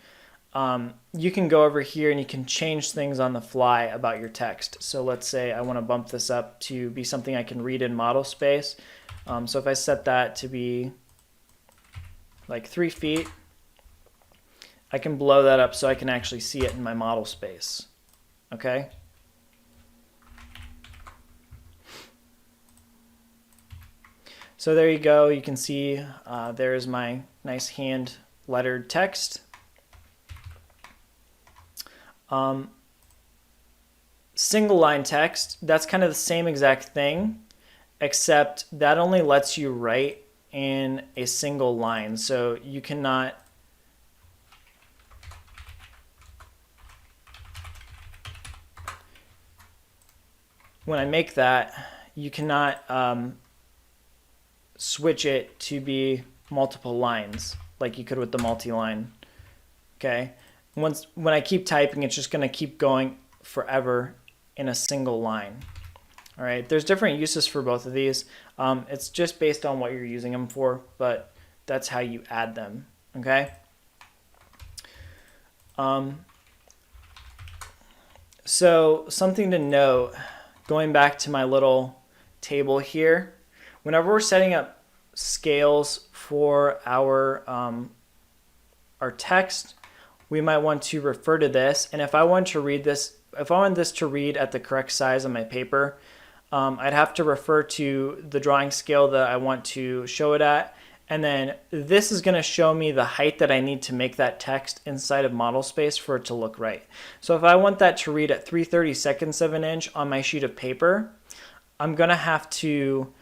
you can go over here and you can change things on the fly about your text. So let's say I want to bump this up to be something I can read in model space. So if I set that to be like 3 feet, I can blow that up so I can actually see it in my model space. Okay? So there you go. You can see there's my nice hand lettered text. Single line text, that's kind of the same exact thing, except that only lets you write in a single line. So you cannot when I make that, you cannot switch it to be multiple lines like you could with the multi-line. Okay, when I keep typing, it's just going to keep going forever in a single line. All right, there's different uses for both of these. It's just based on what you're using them for, but that's how you add them. Okay. So something to note, going back to my little table here, whenever we're setting up scales for our text, we might want to refer to this. And if I want to read this, if I want this to read at the correct size on my paper, I'd have to refer to the drawing scale that I want to show it at. And then this is going to show me the height that I need to make that text inside of model space for it to look right. So if I want that to read at 3/32 of an inch on my sheet of paper, I'm going to have to,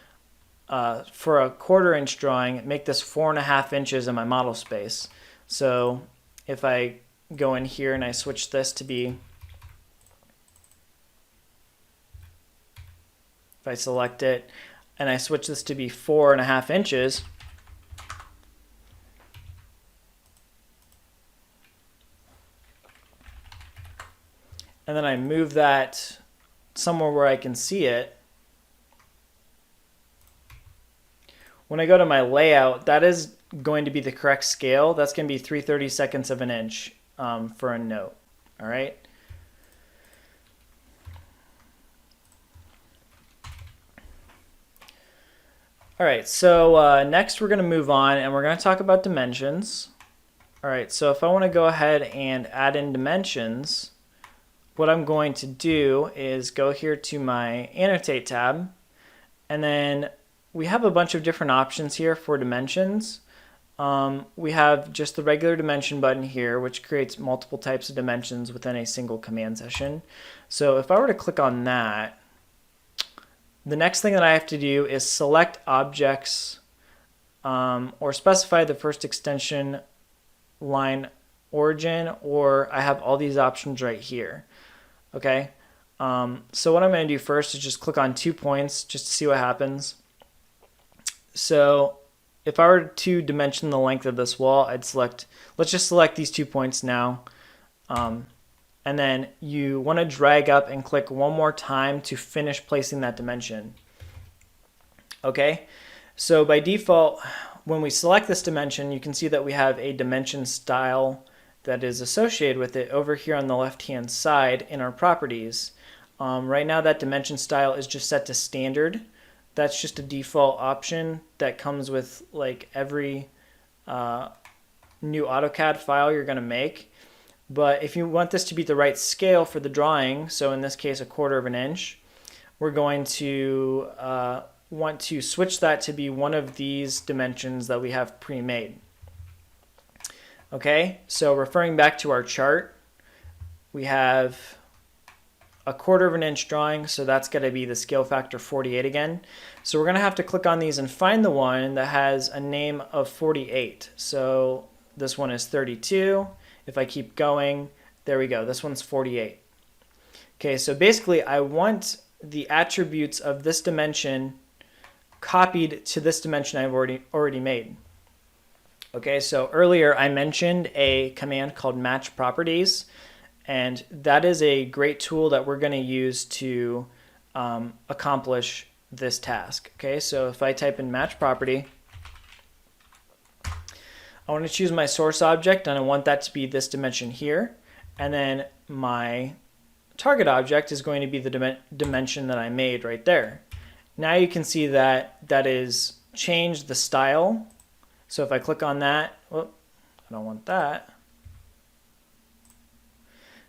for a 1/4 inch drawing, make this 4.5 inches in my model space. So if I go in here and I switch this to be, if I select it and I switch this to be 4.5 inches, and then I move that somewhere where I can see it, when I go to my layout, that is going to be the correct scale. That's going to be 3/32 of an inch for a note. All right. All right, so next we're going to move on and we're going to talk about dimensions. All right, so if I want to go ahead and add in dimensions, what I'm going to do is go here to my Annotate tab, and then we have a bunch of different options here for dimensions. We have just the regular dimension button here, which creates multiple types of dimensions within a single command session. So if I were to click on that, the next thing that I have to do is select objects or specify the first extension line origin, or I have all these options right here. Okay, so what I'm going to do first is just click on 2 points just to see what happens. So if I were to dimension the length of this wall, I'd select, let's just select these 2 points now. And then you want to drag up and click one more time to finish placing that dimension. Okay, so by default, when we select this dimension, you can see that we have a dimension style that is associated with it over here on the left-hand side in our properties. Right now that dimension style is just set to standard. That's just a default option that comes with like every new AutoCAD file you're going to make. But if you want this to be the right scale for the drawing, so in this case 1/4 inch, we're going to want to switch that to be one of these dimensions that we have pre-made. Okay, so referring back to our chart, we have a 1/4 of an inch drawing, so that's going to be the scale factor 48 again. So we're going to have to click on these and find the one that has a name of 48. So this one is 32. If I keep going, there we go. This one's 48. Okay, so basically I want the attributes of this dimension copied to this dimension I've already made. Okay, so earlier I mentioned a command called match properties, and that is a great tool that we're going to use to accomplish this task. Okay, so if I type in match property, I want to choose my source object, and I want that to be this dimension here, and then my target object is going to be the dimension that I made right there. Now you can see that that is changed the style. So if I click on that, whoop, I don't want that.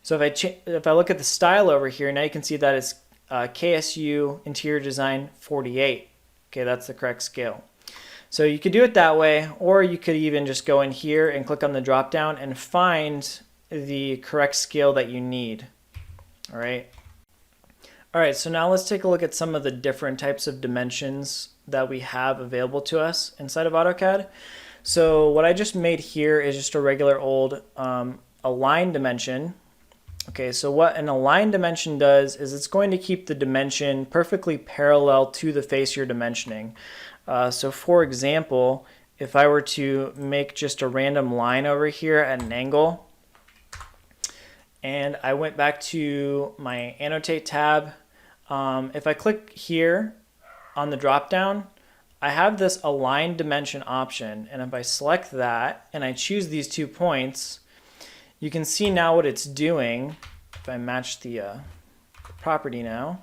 So if I look at the style over here, now you can see that it's KSU Interior Design 48. Okay, that's the correct scale. So you could do it that way, or you could even just go in here and click on the drop down and find the correct scale that you need. All right. All right, so now let's take a look at some of the different types of dimensions that we have available to us inside of AutoCAD. So what I just made here is just a regular old align dimension. Okay, so what an align dimension does is it's going to keep the dimension perfectly parallel to the face you're dimensioning. So for example, if I were to make just a random line over here at an angle, and I went back to my Annotate tab, if I click here on the drop down, I have this align dimension option, and if I select that and I choose these 2 points, you can see now what it's doing. If I match the property now,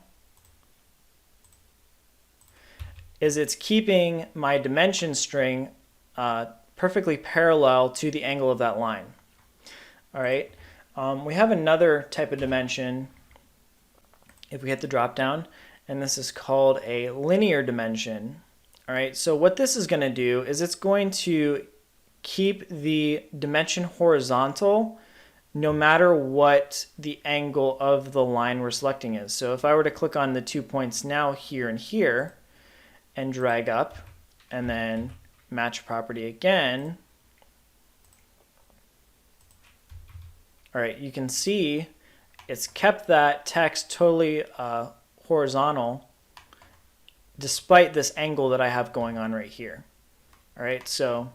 is it's keeping my dimension string perfectly parallel to the angle of that line. All right, we have another type of dimension if we hit the drop down, and this is called a linear dimension. All right, so what this is going to do is it's going to keep the dimension horizontal no matter what the angle of the line we're selecting is. So if I were to click on the 2 points now here and here and drag up and then match property again, all right, you can see it's kept that text totally horizontal despite this angle that I have going on right here. All right, so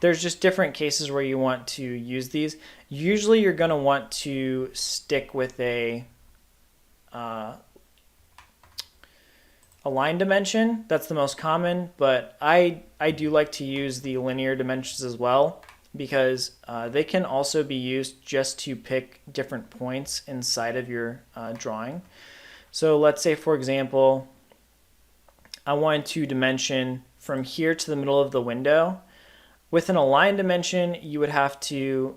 there's just different cases where you want to use these. Usually you're going to want to stick with a line dimension. That's the most common, but I do like to use the linear dimensions as well, because they can also be used just to pick different points inside of your drawing. So let's say, for example, I wanted to dimension from here to the middle of the window. With an align dimension, you would have to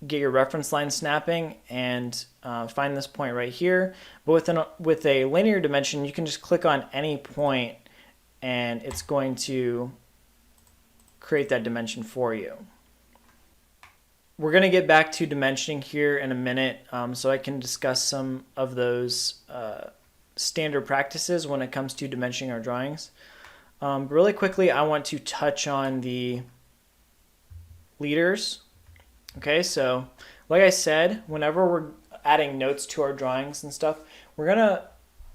get your reference line snapping and find this point right here. But with a linear dimension, you can just click on any point and it's going to create that dimension for you. We're going to get back to dimensioning here in a minute, so I can discuss some of those standard practices when it comes to dimensioning our drawings. Really quickly, I want to touch on the leaders. Okay, so like I said, whenever we're adding notes to our drawings and stuff, we're going to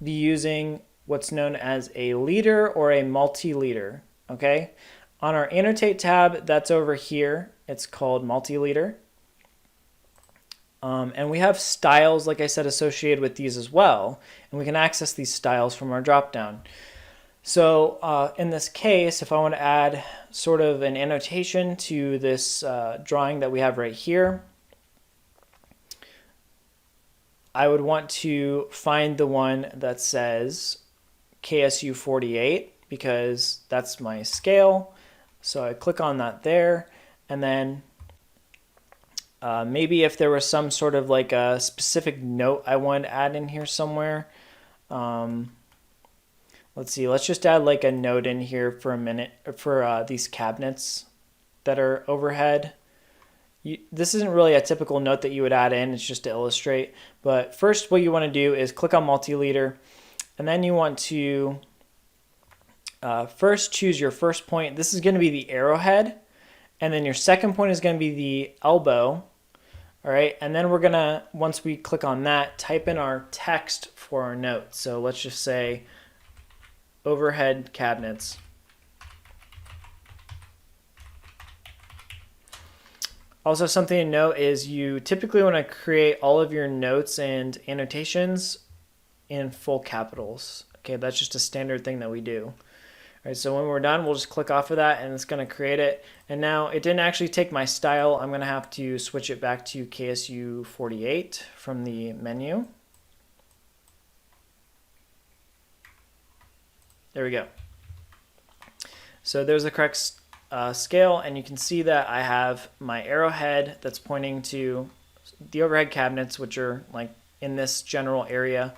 be using what's known as a leader or a multi-leader. Okay, on our Annotate tab, that's over here. It's called multi-leader. And we have styles, like I said, associated with these as well. And we can access these styles from our drop-down. So in this case, if I want to add sort of an annotation to this drawing that we have right here, I would want to find the one that says KSU 48 because that's my scale. So I click on that there, and then maybe if there was some sort of like a specific note I wanted to add in here somewhere. Let's see, let's just add like a note in here for a minute for these cabinets that are overhead. This isn't really a typical note that you would add in, it's just to illustrate. But first what you want to do is click on multi-leader, and then you want to first choose your first point. This is going to be the arrowhead, and then your second point is going to be the elbow. All right, and then we're going to, once we click on that, type in our text for our note. So let's just say overhead cabinets. Also, something to note is you typically want to create all of your notes and annotations in full capitals. Okay, that's just a standard thing that we do. All right, so when we're done, we'll just click off of that and it's going to create it. And now it didn't actually take my style. I'm going to have to switch it back to KSU 48 from the menu. There we go. So there's the correct scale, and you can see that I have my arrowhead that's pointing to the overhead cabinets, which are like in this general area.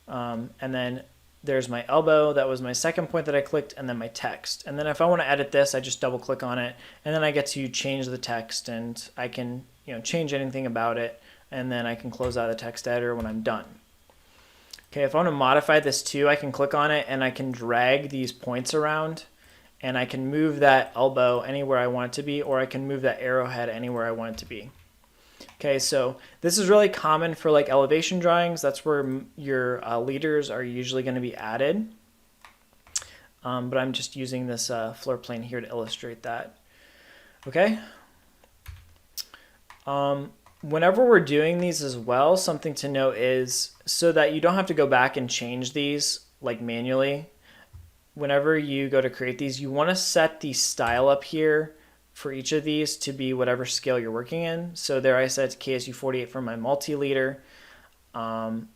And then there's my elbow, that was my second point that I clicked, and then my text. And then if I want to edit this, I just double click on it, and then I get to change the text, and I can change anything about it, and then I can close out the text editor when I'm done. Okay, if I want to modify this too, I can click on it and I can drag these points around, and I can move that elbow anywhere I want it to be, or I can move that arrowhead anywhere I want it to be. Okay, so this is really common for like elevation drawings. That's where your leaders are usually going to be added. But I'm just using this floor plane here to illustrate that. Okay. Whenever we're doing these as well, something to note is so that you don't have to go back and change these like manually. Whenever you go to create these, you want to set the style up here for each of these to be whatever scale you're working in. So there I set KSU 48 for my multi-leader.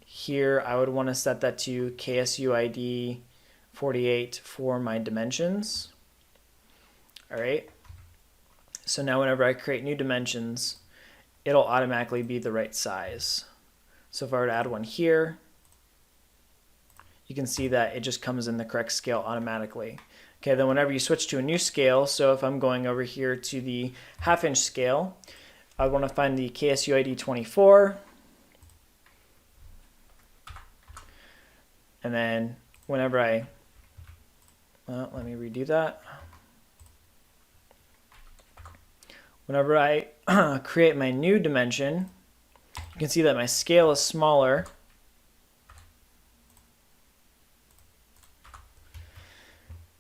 Here I would want to set that to KSU ID 48 for my dimensions. All right. So now whenever I create new dimensions, it'll automatically be the right size. So if I were to add one here, you can see that it just comes in the correct scale automatically. Okay, then whenever you switch to a new scale, so if I'm going over here to the half-inch scale, I want to find the KSU ID 24. And then whenever let me redo that. Whenever I create my new dimension, you can see that my scale is smaller.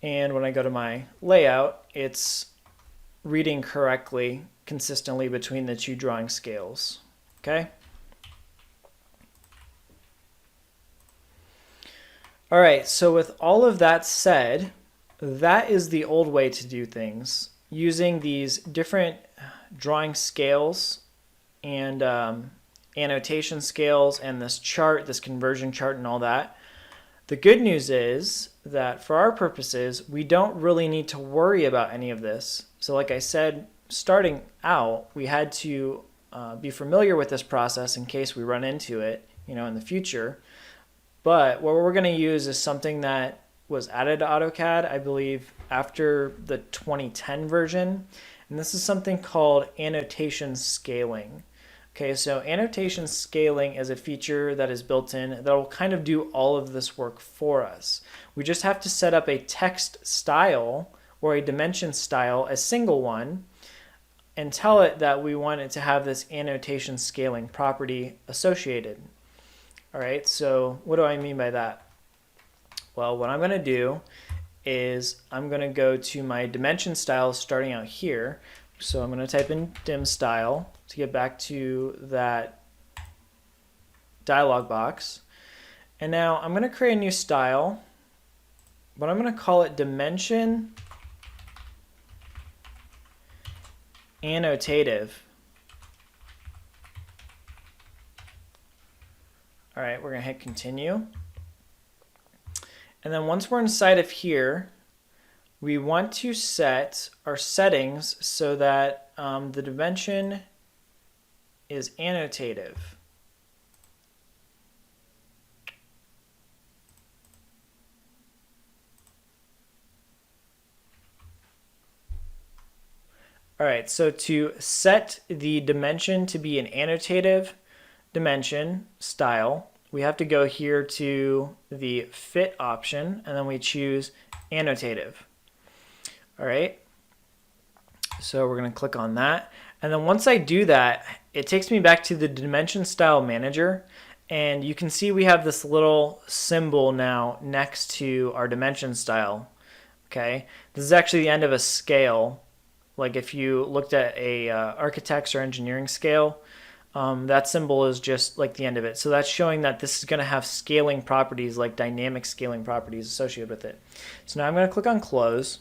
And when I go to my layout, it's reading correctly, consistently between the two drawing scales. Okay? All right, so with all of that said, that is the old way to do things, using these different drawing scales and annotation scales and this chart, this conversion chart and all that. The good news is that for our purposes, we don't really need to worry about any of this. So like I said, starting out, we had to be familiar with this process in case we run into it, in the future. But what we're going to use is something that was added to AutoCAD, I believe, after the 2010 version. And this is something called annotation scaling. Okay, so annotation scaling is a feature that is built in that will kind of do all of this work for us. We just have to set up a text style or a dimension style, a single one, and tell it that we want it to have this annotation scaling property associated. All right, so what do I mean by that? Well, what I'm going to do is I'm going to go to my dimension style starting out here. So I'm going to type in dim style to get back to that dialog box. And now I'm going to create a new style, but I'm going to call it dimension annotative. All right, we're going to hit continue. And then once we're inside of here, we want to set our settings so that the dimension is annotative. All right, so to set the dimension to be an annotative dimension style, we have to go here to the fit option and then we choose annotative. All right, so we're going to click on that. And then once I do that, it takes me back to the dimension style manager. And you can see we have this little symbol now next to our dimension style. Okay, this is actually the end of a scale. Like if you looked at a architect's or engineering scale, that symbol is just like the end of it. So that's showing that this is going to have scaling properties, like dynamic scaling properties associated with it. So now I'm going to click on close.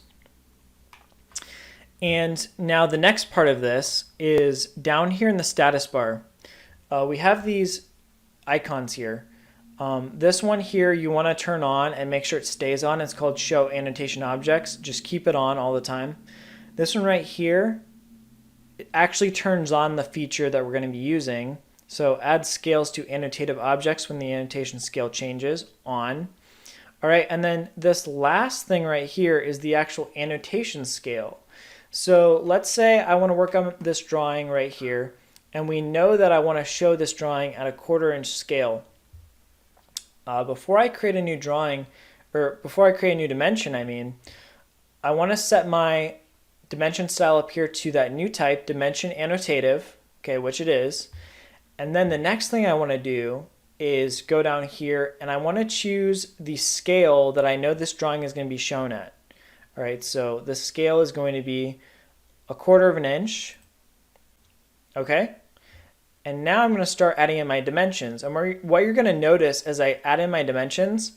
And now the next part of this is down here in the status bar. We have these icons here. This one here you want to turn on and make sure it stays on. It's called Show Annotation Objects. Just keep it on all the time. This one right here, it actually turns on the feature that we're going to be using. So add scales to annotative objects when the annotation scale changes, on. All right, and then this last thing right here is the actual annotation scale. So let's say I want to work on this drawing right here, and we know that I want to show this drawing at a 1/4 inch scale. Before I create a new drawing, or before I create a new dimension, I want to set my dimension style up here to that new type, dimension annotative, okay, which it is. And then the next thing I want to do is go down here and I want to choose the scale that I know this drawing is going to be shown at. All right, so the scale is going to be a 1/4 inch, okay? And now I'm going to start adding in my dimensions. And what you're going to notice as I add in my dimensions,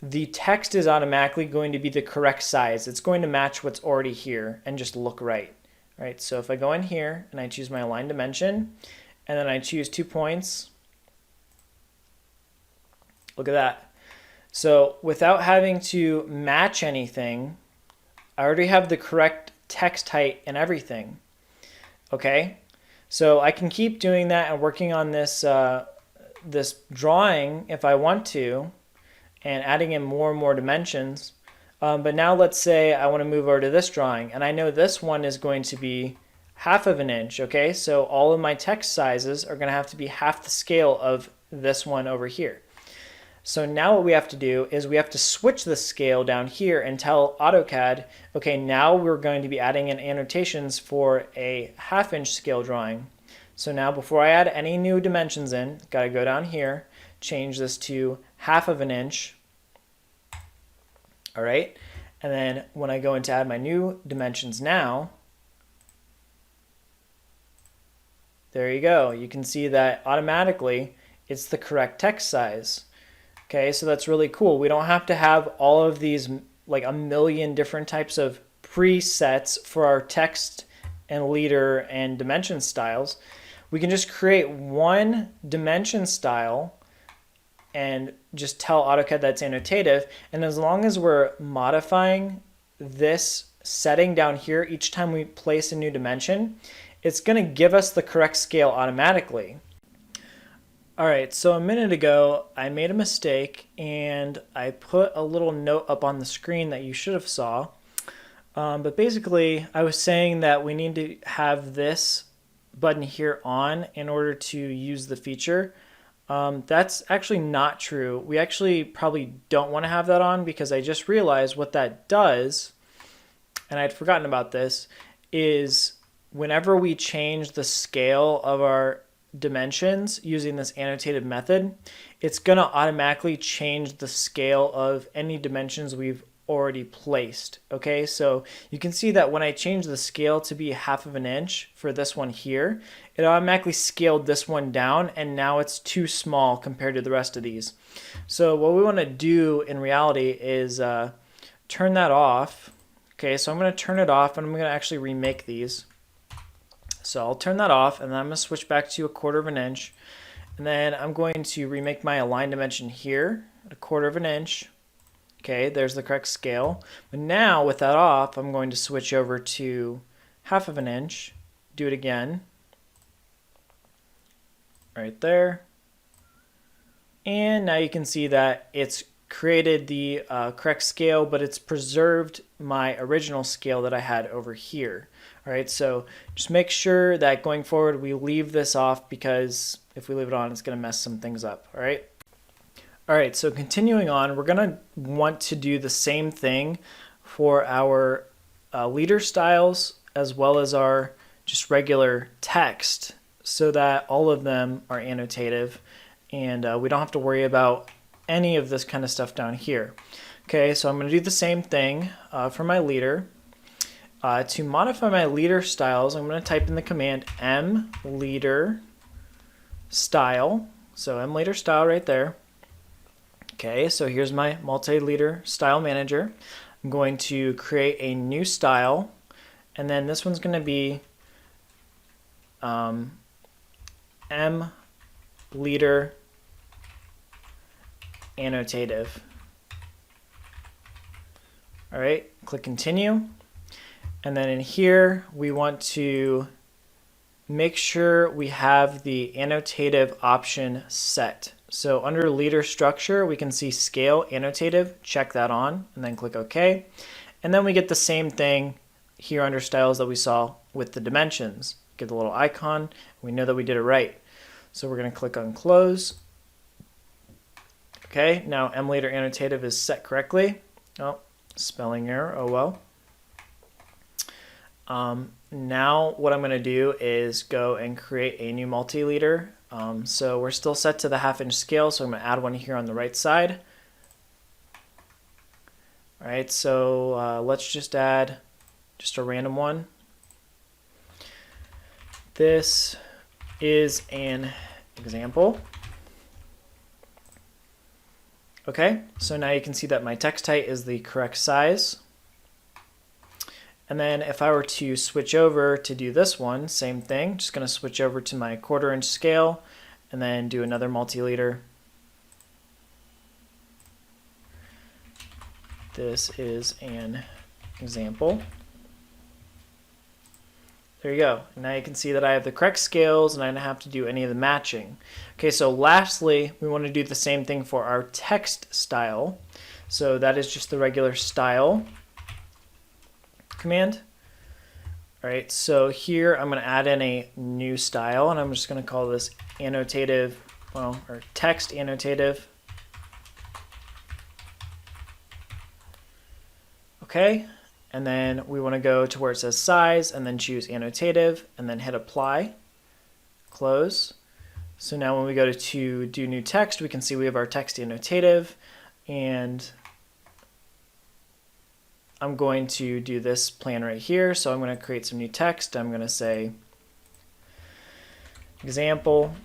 the text is automatically going to be the correct size. It's going to match what's already here and just look right. Right? So if I go in here and I choose my align dimension, and then I choose 2 points, look at that. So without having to match anything, I already have the correct text height and everything. Okay? So I can keep doing that and working on this, this drawing if I want to, and adding in more and more dimensions. But now let's say I want to move over to this drawing, and I know this one is going to be 1/2 inch, okay? So all of my text sizes are going to have to be half the scale of this one over here. So now what we have to do is we have to switch the scale down here and tell AutoCAD, okay, now we're going to be adding in annotations for a 1/2 inch scale drawing. So now before I add any new dimensions in, got to go down here, change this to 1/2 inch. All right, and then when I go in to add my new dimensions now, there you go. You can see that automatically it's the correct text size. Okay, so that's really cool. We don't have to have all of these, like a million different types of presets for our text and leader and dimension styles. We can just create one dimension style and just tell AutoCAD that's annotative. And as long as we're modifying this setting down here each time we place a new dimension, it's going to give us the correct scale automatically. All right, so a minute ago I made a mistake and I put a little note up on the screen that you should have saw. But basically I was saying that we need to have this button here on in order to use the feature. That's actually not true. We actually probably don't want to have that on because I just realized what that does, and I'd forgotten about this, is whenever we change the scale of our dimensions using this annotated method, it's going to automatically change the scale of any dimensions we've already placed. Okay, so you can see that when I change the scale to be 1/2 inch for this one here, it automatically scaled this one down and now it's too small compared to the rest of these. So what we want to do in reality is turn that off. Okay, so I'm going to turn it off and I'm going to actually remake these. So I'll turn that off and then I'm going to switch back to a 1/4 inch, and then I'm going to remake my align dimension here at a 1/4 inch. Okay, there's the correct scale. But now with that off, I'm going to switch over to 1/2 inch, do it again, right there. And now you can see that it's created the correct scale, but it's preserved my original scale that I had over here. All right, so just make sure that going forward we leave this off, because if we leave it on, it's going to mess some things up. All right. All right, so continuing on, we're going to want to do the same thing for our leader styles as well as our just regular text, so that all of them are annotative and we don't have to worry about any of this kind of stuff down here. Okay, so I'm going to do the same thing for my leader. To modify my leader styles, I'm going to type in the command mleader style. So mleader style right there. Okay, so here's my multi-leader style manager. I'm going to create a new style, and then this one's going to be mleader annotative. All right, click continue. And then in here, we want to make sure we have the annotative option set. So under leader structure, we can see scale annotative, check that on, and then click OK. And then we get the same thing here under styles that we saw with the dimensions. Get the little icon, we know that we did it right. So we're going to click on close. Okay, now mleader annotative is set correctly. Oh, spelling error, oh well. Now what I'm going to do is go and create a new multi-leader. So we're still set to the 1/2 inch scale, so I'm going to add one here on the right side. All right, so let's just add just a random one. This is an example. Okay, so now you can see that my text height is the correct size. And then if I were to switch over to do this one, same thing, just going to switch over to my 1/4 inch scale and then do another multi-leader. This is an example. There you go. Now you can see that I have the correct scales and I don't have to do any of the matching. Okay, so lastly, we want to do the same thing for our text style. So that is just the regular style command. All right, so here I'm going to add in a new style, and I'm just going to call this annotative, well, or text annotative. Okay, and then we want to go to where it says size and then choose annotative and then hit apply, close. So now when we go to do new text, we can see we have our text annotative, and I'm going to do this plan right here. So I'm going to create some new text. I'm going to say example.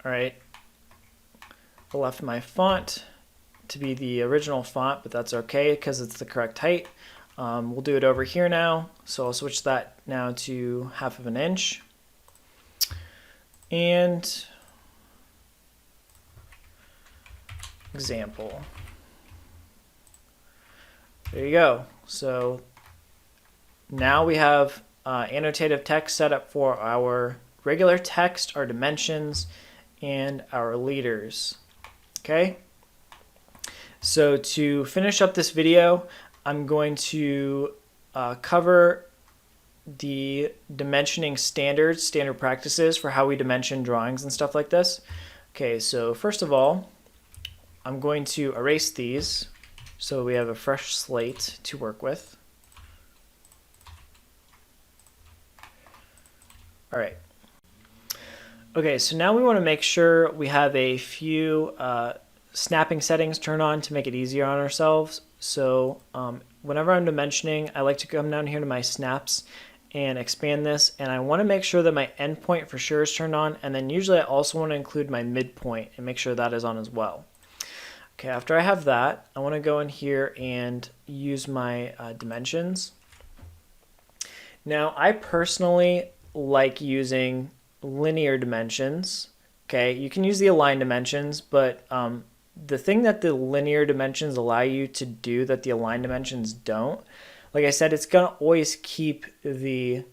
All right. I left my font to be the original font, but that's okay because it's the correct height. We'll do it over here now. So I'll switch that now to 1/2 inch. And example. There you go. So now we have annotative text set up for our regular text, our dimensions, and our leaders. Okay. So to finish up this video, I'm going to cover the dimensioning standards, standard practices for how we dimension drawings and stuff like this. Okay, so first of all, I'm going to erase these so we have a fresh slate to work with. All right. Okay, so now we want to make sure we have a few snapping settings turned on to make it easier on ourselves. So whenever I'm dimensioning, I like to come down here to my snaps and expand this, and I want to make sure that my endpoint for sure is turned on, and then usually I also want to include my midpoint and make sure that is on as well. Okay, after I have that, I want to go in here and use my dimensions. Now, I personally like using linear dimensions. Okay, you can use the align dimensions, but the thing that the linear dimensions allow you to do that the align dimensions don't, like I said, it's going to always keep the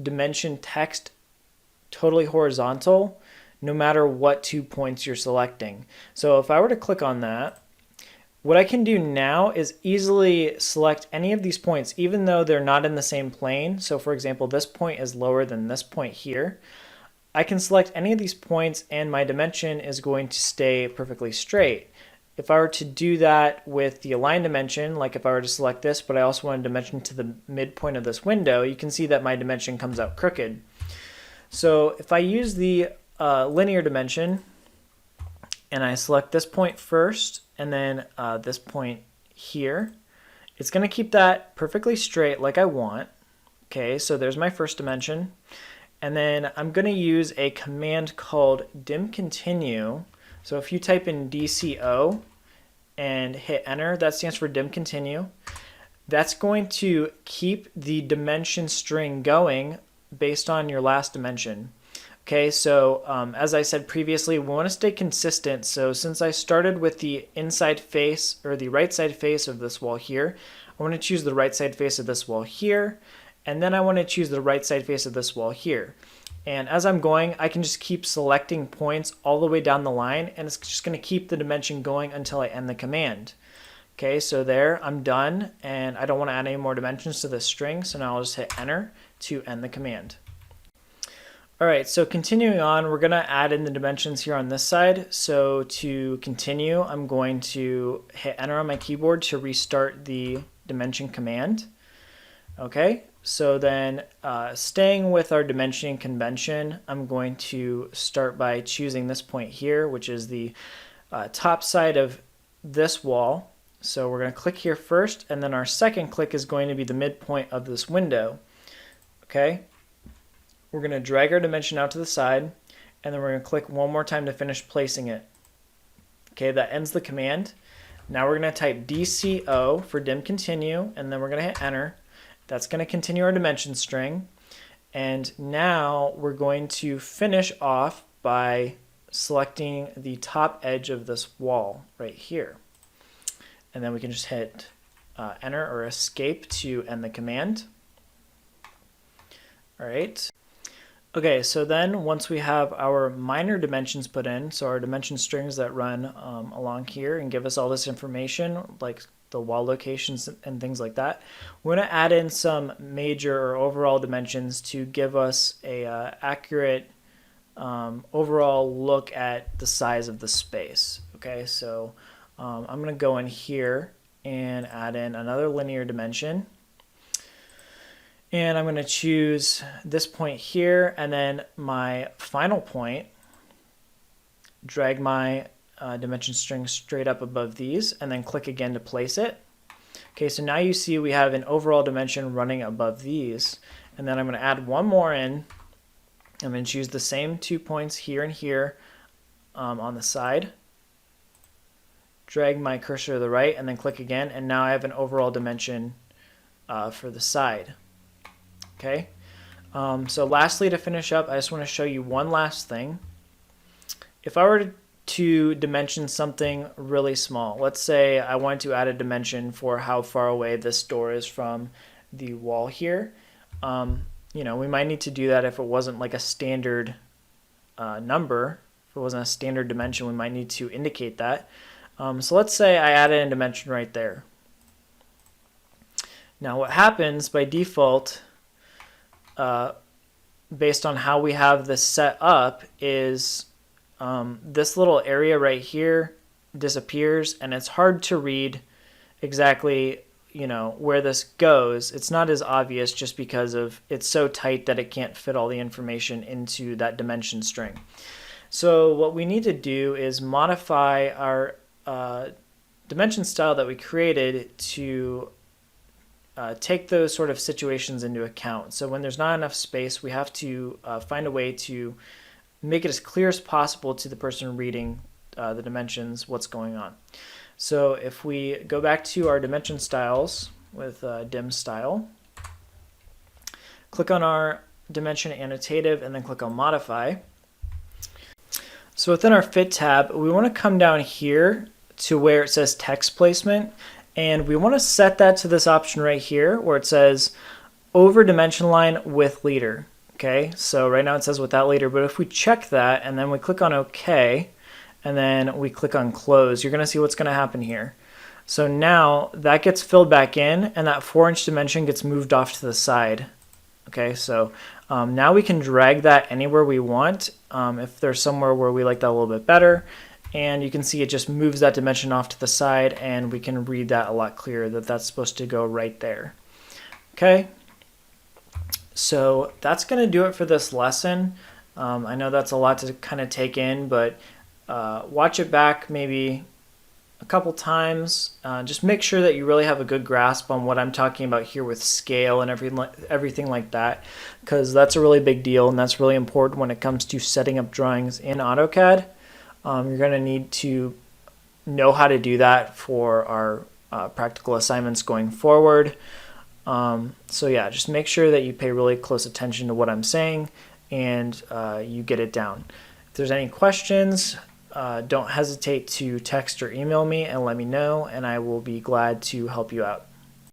dimension text totally horizontal no matter what 2 points you're selecting. So if I were to click on that, what I can do now is easily select any of these points even though they're not in the same plane. So for example, this point is lower than this point here. I can select any of these points and my dimension is going to stay perfectly straight. If I were to do that with the align dimension, like if I were to select this, but I also want a dimension to the midpoint of this window, you can see that my dimension comes out crooked. So if I use the linear dimension and I select this point first and then this point here, it's going to keep that perfectly straight like I want. Okay, so there's my first dimension. And then I'm going to use a command called dim continue. So if you type in DCO and hit enter, that stands for dim continue. That's going to keep the dimension string going based on your last dimension. Okay, so as I said previously, we want to stay consistent. So since I started with the inside face or the right side face of this wall here, I want to choose the right side face of this wall here. And then I want to choose the right side face of this wall here. And as I'm going, I can just keep selecting points all the way down the line, and it's just going to keep the dimension going until I end the command. Okay, so there, I'm done, and I don't want to add any more dimensions to this string, so now I'll just hit enter to end the command. Alright, so continuing on, we're going to add in the dimensions here on this side. So to continue, I'm going to hit enter on my keyboard to restart the dimension command. Okay, so then staying with our dimensioning convention, I'm going to start by choosing this point here, which is the top side of this wall. So we're going to click here first, and then our second click is going to be the midpoint of this window. Okay, we're going to drag our dimension out to the side, and then we're going to click one more time to finish placing it. Okay, that ends the command. Now we're going to type DCO for dim continue, and then we're going to hit enter. That's going to continue our dimension string. And now we're going to finish off by selecting the top edge of this wall right here. And then we can just hit enter or escape to end the command. All right. Okay, so then once we have our minor dimensions put in, so our dimension strings that run along here and give us all this information, like the wall locations and things like that, we're going to add in some major or overall dimensions to give us a accurate overall look at the size of the space. Okay, so I'm going to go in here and add in another linear dimension. And I'm going to choose this point here, and then my final point, drag my dimension string straight up above these, and then click again to place it. Okay, so now you see we have an overall dimension running above these. And then I'm going to add one more in. I'm going to choose the same 2 points here and here on the side. Drag my cursor to the right, and then click again, and now I have an overall dimension for the side. Okay, so lastly, to finish up, I just want to show you one last thing. If I were to dimension something really small, let's say I wanted to add a dimension for how far away this door is from the wall here. You know, we might need to do that if it wasn't like a standard number. If it wasn't a standard dimension, we might need to indicate that. So let's say I added a dimension right there. Now what happens by default, based on how we have this set up, is this little area right here disappears, and it's hard to read exactly, you know, where this goes. It's not as obvious just because of it's so tight that it can't fit all the information into that dimension string. So what we need to do is modify our dimension style that we created to take those sort of situations into account. So when there's not enough space, we have to find a way to make it as clear as possible to the person reading the dimensions what's going on. So if we go back to our dimension styles with dim style, click on our dimension annotative, and then click on modify. So within our fit tab, we want to come down here to where it says text placement, and we want to set that to this option right here where it says over dimension line with leader. Okay, so right now it says without later, but if we check that and then we click on OK and then we click on close, you're going to see what's going to happen here. So now that gets filled back in and that 4-inch dimension gets moved off to the side. Okay, so now we can drag that anywhere we want if there's somewhere where we like that a little bit better. And you can see it just moves that dimension off to the side, and we can read that a lot clearer that that's supposed to go right there. Okay, so that's going to do it for this lesson. I know that's a lot to kind of take in, but watch it back maybe a couple times. Just make sure that you really have a good grasp on what I'm talking about here with scale and everything like that, because that's a really big deal and that's really important when it comes to setting up drawings in AutoCAD. You're going to need to know how to do that for our practical assignments going forward. So yeah, just make sure that you pay really close attention to what I'm saying and you get it down. If there's any questions, don't hesitate to text or email me and let me know, and I will be glad to help you out.